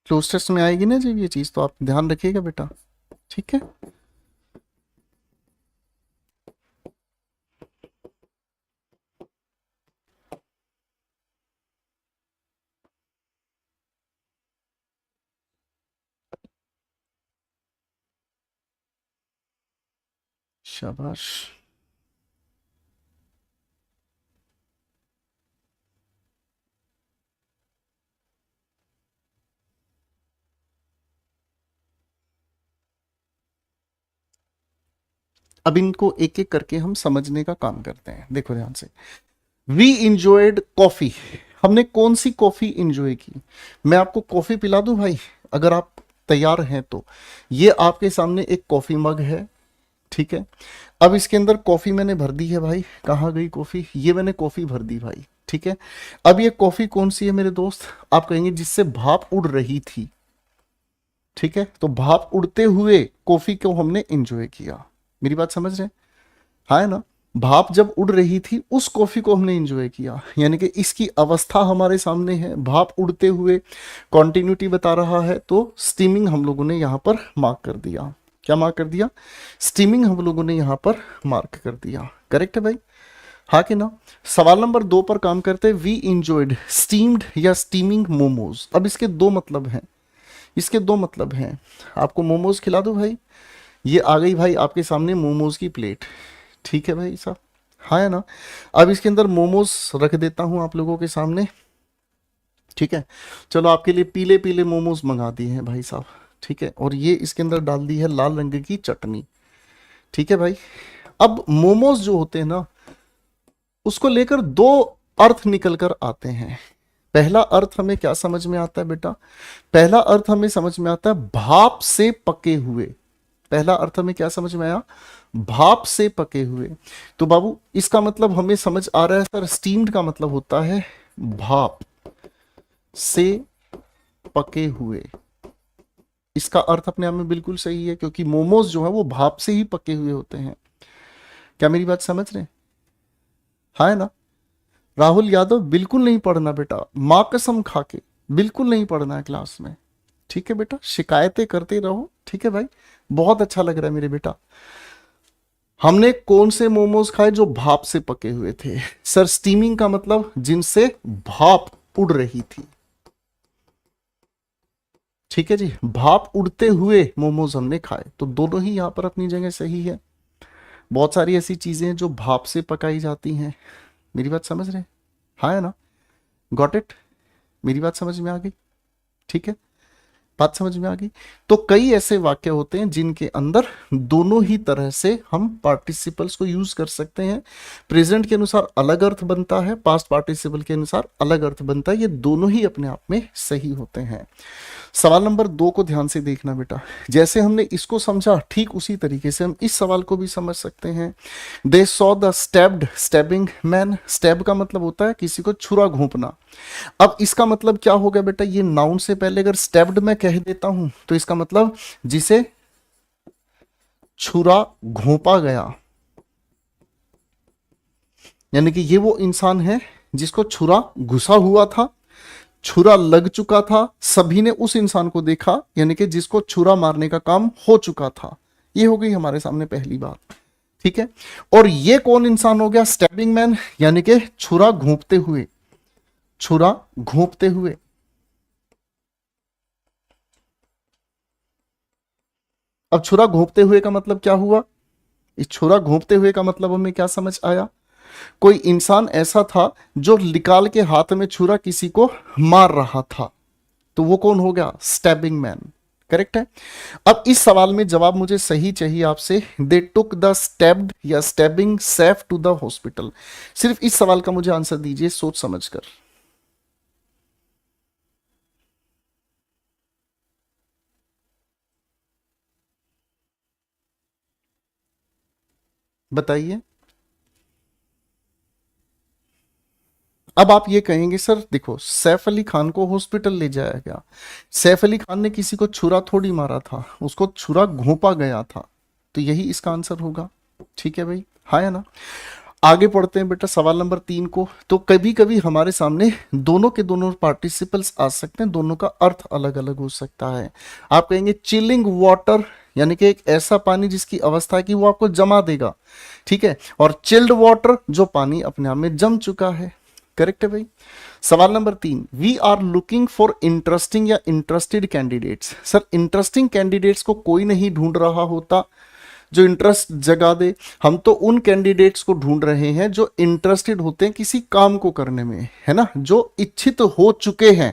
S1: क्लोज टेस्ट में आएगी ना जब ये चीज, तो आप ध्यान रखिएगा बेटा। ठीक है, शाबाश। अब इनको एक एक करके हम समझने का काम करते हैं। देखो ध्यान से, वी इंजॉयड कॉफी, हमने कौन सी कॉफी इंजॉय की। मैं आपको कॉफी पिला दूं भाई, अगर आप तैयार हैं तो। ये आपके सामने एक कॉफी मग है, ठीक है। अब इसके अंदर कॉफी मैंने भर दी है भाई, कहाँ गई कॉफी, ये मैंने कॉफी भर दी भाई, ठीक है। अब ये कॉफी कौन सी है मेरे दोस्त, आप कहेंगे जिससे भाप उड़ रही थी, ठीक है। तो भाप उड़ते हुए कॉफी को हमने एंजॉय किया, मेरी बात समझ रहे हैं, हाँ है ना। भाप जब उड़ रही थी उस कॉफी को हमने एंजॉय किया, यानी कि इसकी अवस्था हमारे सामने है, भाप उड़ते हुए कॉन्टिन्यूटी बता रहा है, तो स्टीमिंग हम लोगों ने यहां पर मार्क कर दिया। क्या मार्क कर दिया, स्टीमिंग हम लोगों ने यहां पर मार्क कर दिया। करेक्ट है भाई, हाँ कि ना। सवाल नंबर 2 पर काम करते हैं, वी इंजॉयड स्टीम्ड या स्टीमिंग मोमोज। अब इसके दो मतलब हैं, इसके दो मतलब हैं। आपको मोमोज खिला दो भाई, ये आ गई भाई आपके सामने मोमोज की प्लेट, ठीक है भाई साहब, हाँ है ना। अब इसके अंदर मोमोज रख देता हूं आप लोगों के सामने, ठीक है। चलो आपके लिए पीले पीले मोमोज मंगा दिए हैं भाई साहब, ठीक है। और ये इसके अंदर डाल दी है लाल रंग की चटनी, ठीक है भाई। अब मोमोज जो होते हैं ना, उसको लेकर दो अर्थ निकल कर आते हैं। पहला अर्थ हमें क्या समझ में आता है बेटा, पहला अर्थ हमें समझ में आता है भाप से पके हुए। पहला अर्थ हमें क्या समझ में आया, भाप से पके हुए। तो बाबू इसका मतलब हमें समझ आ रहा है सर, स्टीम्ड का मतलब होता है भाप से पके हुए। इसका अर्थ अपने आप में बिल्कुल सही है, क्योंकि मोमोज जो है वो भाप से ही पके हुए होते हैं। क्या मेरी बात समझ रहे हैं, हाँ है ना। राहुल यादव बिल्कुल नहीं पढ़ना बेटा, मां कसम खा के बिल्कुल नहीं पढ़ना है क्लास में, ठीक है बेटा। शिकायतें करते रहो, ठीक है भाई, बहुत अच्छा लग रहा है मेरे बेटा। हमने कौन से मोमोज खाए, जो भाप से पके हुए थे। सर स्टीमिंग का मतलब जिनसे भाप उड़ रही थी, ठीक है जी। भाप उड़ते हुए मोमोज हमने खाए, तो दोनों ही यहां पर अपनी जगह सही है। बहुत सारी ऐसी चीजें हैं जो भाप से पकाई जाती हैं, मेरी बात समझ रहे हैं, हाँ है ना। गॉट इट, मेरी बात समझ में आ गई, ठीक है। बात समझ में आ गई। तो कई ऐसे वाक्य होते हैं जिनके अंदर दोनों ही तरह से हम पार्टिसिपल्स को यूज कर सकते हैं। प्रेजेंट के अनुसार अलग अर्थ बनता है, पास्ट पार्टिसिपल के अनुसार अलग अर्थ बनता है, ये दोनों ही अपने आप में सही होते हैं। सवाल नंबर 2 को ध्यान से देखना बेटा, जैसे हमने इसको समझा ठीक उसी तरीके से हम इस सवाल को भी समझ सकते हैं। They saw the stabbed stabbing man, stab का मतलब होता है किसी को छुरा घोंपना। अब इसका मतलब क्या हो गया बेटा, ये नाउन से पहले अगर स्टैब्ड मैं कह देता हूं तो इसका मतलब जिसे छुरा घोंपा गया, यानी कि ये वो इंसान है जिसको छुरा घुसा हुआ था, छुरा लग चुका था, सभी ने उस इंसान को देखा, यानी कि जिसको छुरा मारने का काम हो चुका था। ये हो गई हमारे सामने पहली बात, ठीक है। और ये कौन इंसान हो गया, स्टैबिंग मैन, यानी कि छुरा घोंपते हुए, छुरा घोंपते हुए। अब छुरा घोंपते हुए का मतलब क्या हुआ, इस छुरा घोंपते हुए का मतलब हमें क्या समझ आया, कोई इंसान ऐसा था जो निकाल के हाथ में छुरा किसी को मार रहा था, तो वो कौन हो गया, स्टैबिंग मैन। करेक्ट है। अब इस सवाल में जवाब मुझे सही चाहिए आपसे, दे टुक द स्टैब्ड या stabbing safe to the hospital. सिर्फ इस सवाल का मुझे आंसर दीजिए सोच समझकर। बताइए। अब आप ये कहेंगे सर देखो, सैफ अली खान को हॉस्पिटल ले जाया गया, सैफ अली खान ने किसी को छुरा थोड़ी मारा था, उसको छुरा घोंपा गया था, तो यही इसका आंसर होगा, ठीक है भाई, हाँ या ना। आगे पढ़ते हैं बेटा सवाल नंबर 3 को। तो कभी कभी हमारे सामने दोनों के दोनों पार्टिसिपल्स आ सकते हैं, दोनों का अर्थ अलग अलग हो सकता है। आप कहेंगे चिलिंग वाटर, यानी कि एक ऐसा पानी जिसकी अवस्था है कि वो आपको जमा देगा, ठीक है। और चिल्ड वाटर, जो पानी अपने आप में जम चुका है। करेक्ट है भाई। सवाल number 3, we are looking for interesting या interested candidates. Sir interesting candidates को कोई नहीं ढूंढ रहा होता जो इंटरेस्ट जगा दे, हम तो उन कैंडिडेट्स को ढूंढ रहे हैं जो इंटरेस्टेड होते हैं किसी काम को करने में, है ना, जो इच्छित हो चुके हैं।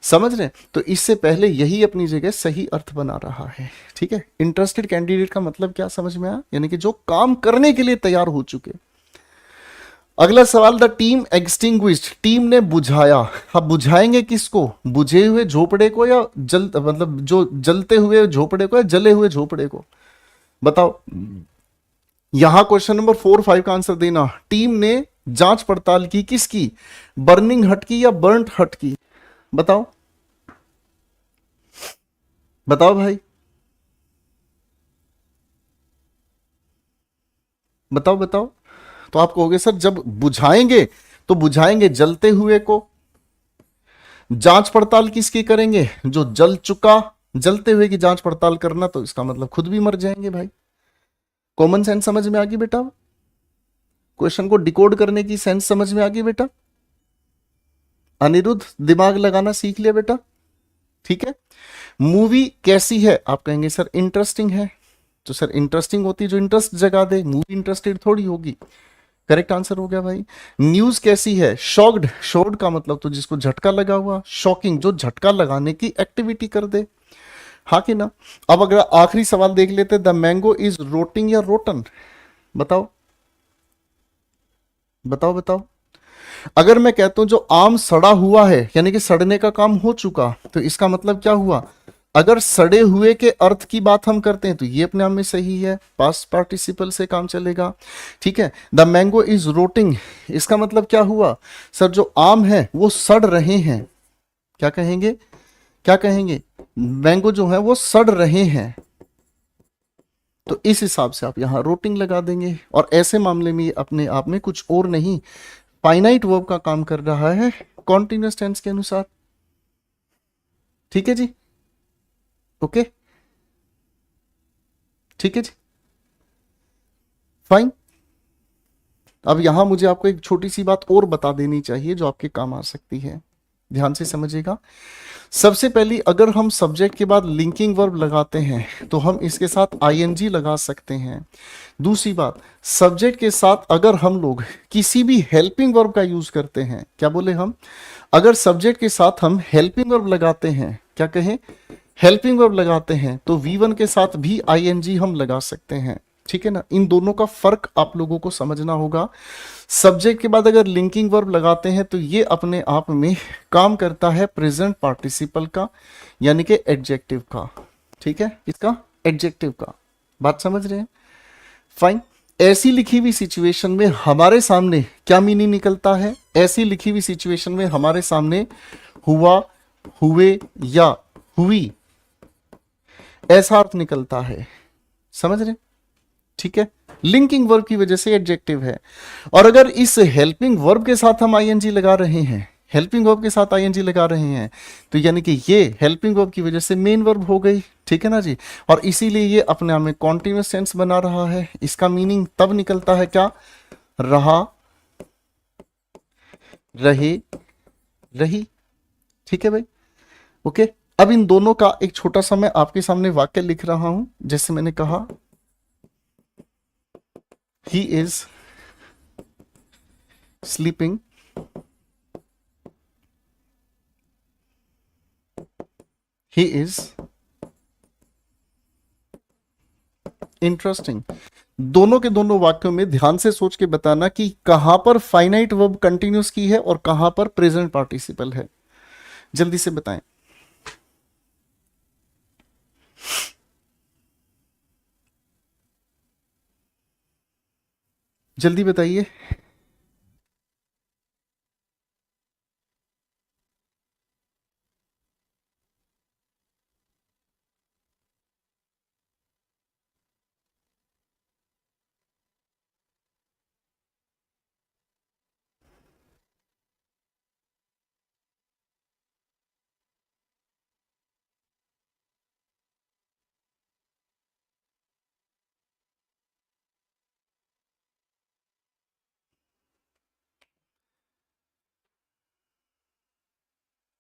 S1: समझ रहे हैं? तो इससे पहले यही अपनी जगह सही अर्थ बना रहा है। ठीक है, इंटरेस्टेड कैंडिडेट का मतलब क्या समझ में आया? यानी कि जो काम करने के लिए तैयार हो चुके। अगला सवाल, द टीम एक्सटिंग्विश्ड, टीम ने बुझाया। अब बुझाएंगे किसको? बुझे हुए झोपड़े को या जल मतलब जो जलते हुए झोपड़े को या जले हुए झोपड़े को? बताओ। यहां क्वेश्चन नंबर 4-5 का आंसर देना। टीम ने जांच पड़ताल की किसकी? बर्निंग हट की या बर्न्ट हट की? बताओ बताओ भाई, बताओ बताओ। तो आप कहोगे सर जब बुझाएंगे तो बुझाएंगे जलते हुए को। जांच पड़ताल किसकी करेंगे? जो जल चुका। जलते हुए की जांच पड़ताल करना तो इसका मतलब खुद भी मर जाएंगे भाई। कॉमन सेंस समझ में आ गई बेटा? क्वेश्चन को डिकोड करने की सेंस समझ में आ गई बेटा? अनिरुद्ध दिमाग लगाना सीख लिया बेटा? ठीक है। मूवी कैसी है? आप कहेंगे सर इंटरेस्टिंग है। तो सर इंटरेस्टिंग होती जो इंटरेस्ट जगा दे, मूवी इंटरेस्टेड थोड़ी होगी। करेक्ट आंसर हो गया भाई। न्यूज कैसी है? शॉक्ड। शॉक्ड का मतलब तो जिसको झटका लगा हुआ। शॉकिंग जो झटका लगाने की एक्टिविटी कर दे। हाँ कि ना? अब अगर आखिरी सवाल देख लेते, द मैंगो इज रोटिंग या रोटन? बताओ बताओ बताओ। अगर मैं कहता हूं जो आम सड़ा हुआ है यानी कि सड़ने का काम हो चुका, तो इसका मतलब क्या हुआ? अगर सड़े हुए के अर्थ की बात हम करते हैं तो ये अपने आप में सही है, पास्ट पार्टिसिपल से काम चलेगा। ठीक है। द मैंगो इज रोटिंग, इसका मतलब क्या हुआ? सर जो आम है वो सड़ रहे हैं। क्या कहेंगे? क्या कहेंगे? मैंगो जो है वो सड़ रहे हैं। तो इस हिसाब से आप यहां रोटिंग लगा देंगे। और ऐसे मामले में ये अपने आप में कुछ और नहीं, फाइनाइट वर्ब का काम कर रहा है कॉन्टिन्यूअस टेंस के अनुसार। ठीक है जी? ओके, ठीक है जी, फाइन। अब यहां मुझे आपको एक छोटी सी बात और बता देनी चाहिए जो आपके काम आ सकती है। ध्यान से समझिएगा। सबसे पहली, अगर हम सब्जेक्ट के बाद लिंकिंग वर्ब लगाते हैं तो हम इसके साथ आईएनजी लगा सकते हैं। दूसरी बात, सब्जेक्ट के साथ अगर हम लोग किसी भी हेल्पिंग वर्ब का यूज करते हैं, क्या बोले हम? अगर सब्जेक्ट के साथ हम हेल्पिंग वर्ब लगाते हैं, क्या कहें? हेल्पिंग वर्ब लगाते हैं, तो V1 के साथ भी आईएनजी हम लगा सकते हैं। ठीक है ना? इन दोनों का फर्क आप लोगों को समझना होगा। सब्जेक्ट के बाद अगर लिंकिंग वर्ब लगाते हैं तो ये अपने आप में काम करता है प्रेजेंट पार्टिसिपल का, यानी कि एडजेक्टिव का। ठीक है, इसका एडजेक्टिव का। बात समझ रहे हैं? फाइन। ऐसी लिखी हुई सिचुएशन में हमारे सामने क्या मीनिंग निकलता है? ऐसी लिखी हुई सिचुएशन में हमारे सामने हुआ, हुए या हुई ऐसा अर्थ निकलता है। समझ रहे? ठीक है, लिंकिंग वर्ब की वजह से एडजेक्टिव है। और अगर इस हेल्पिंग वर्ब के साथ हम आईएनजी लगा रहे हैं, हेल्पिंग वर्ब के साथ आईएनजी लगा रहे हैं, तो यानी कि ये हेल्पिंग वर्ब की वजह से मेन वर्ब हो गई। ठीक है ना जी? और इसीलिए ये अपने आप में कॉन्टिन्यूअस टेंस बना रहा है। इसका मीनिंग तब निकलता है क्या? रहा, रहे, रही। ठीक है भाई? ओके। अब इन दोनों का एक छोटा सा मैं आपके सामने वाक्य लिख रहा हूं। जैसे मैंने कहा, he is sleeping, he is interesting. दोनों के दोनों वाक्यों में ध्यान से सोच के बताना कि कहां पर फाइनाइट वर्ब कंटिन्यूस की है और कहां पर प्रेजेंट पार्टिसिपल है। जल्दी से बताएं। जल्दी बताइए।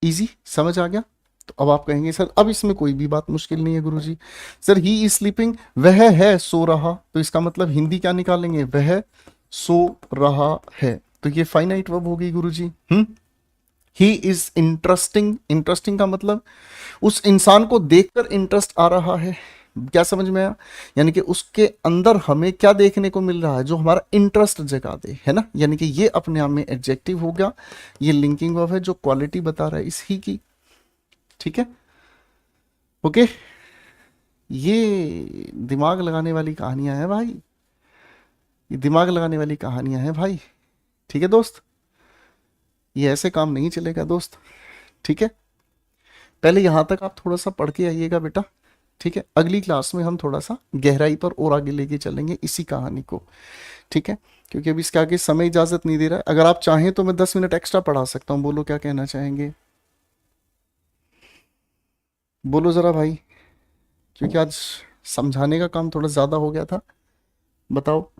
S1: इजी समझ आ गया? तो अब आप कहेंगे सर अब इसमें कोई भी बात मुश्किल नहीं है गुरुजी। सर ही इज स्लीपिंग, वह है सो रहा, तो इसका मतलब हिंदी क्या निकालेंगे? वह सो रहा है। तो ये फाइनाइट वर्ब हो गई गुरुजी। ही इज इंटरेस्टिंग, इंटरेस्टिंग का मतलब उस इंसान को देखकर इंटरेस्ट आ रहा है। क्या समझ में आया? यानी कि उसके अंदर हमें क्या देखने को मिल रहा है जो हमारा इंटरेस्ट जगा दे, है ना। यानी कि ये अपने आप में एडजेक्टिव हो गया, ये लिंकिंग वर्ब है जो क्वालिटी बता रहा है इस ही की। ठीक है, ओके। ये दिमाग लगाने वाली कहानियां हैं भाई, ये दिमाग लगाने वाली कहानियां हैं भाई। ठीक है दोस्त, ये ऐसे काम नहीं चलेगा दोस्त। ठीक है, पहले यहां तक आप थोड़ा सा पढ़ के आइएगा बेटा। ठीक है, अगली क्लास में हम थोड़ा सा गहराई पर और आगे लेके चलेंगे इसी कहानी को। ठीक है, क्योंकि अभी इसके आगे समय इजाजत नहीं दे रहा है। अगर आप चाहें तो मैं 10 मिनट एक्स्ट्रा पढ़ा सकता हूँ। बोलो क्या कहना चाहेंगे, बोलो जरा भाई, क्योंकि आज समझाने का काम थोड़ा ज्यादा हो गया था। बताओ।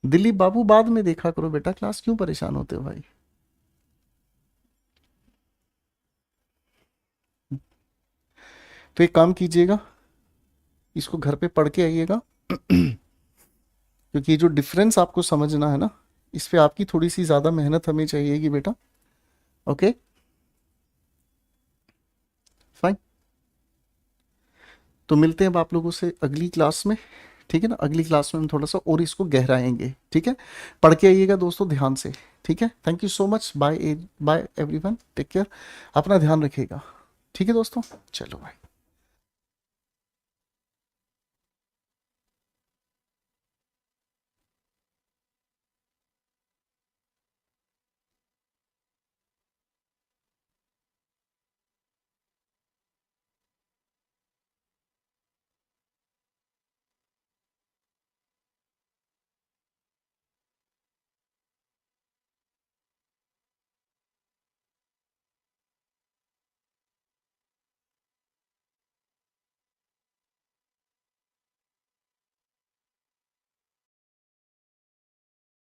S1: दिलीप बाबू बाद में देखा करो बेटा क्लास, क्यों परेशान होते हो भाई। तो एक काम कीजिएगा, इसको घर पे पढ़ के आइएगा क्योंकि ये जो डिफरेंस आपको समझना है ना, इस पे आपकी थोड़ी सी ज्यादा मेहनत हमें चाहिएगी बेटा। ओके फाइन, तो मिलते हैं अब आप लोगों से अगली क्लास में। ठीक है ना, अगली क्लास में हम थोड़ा सा और इसको गहराएंगे। ठीक है, पढ़ के आइएगा दोस्तों ध्यान से। ठीक है, thank you so much, bye bye everyone, take care, अपना ध्यान रखिएगा। ठीक है दोस्तों, चलो बाय।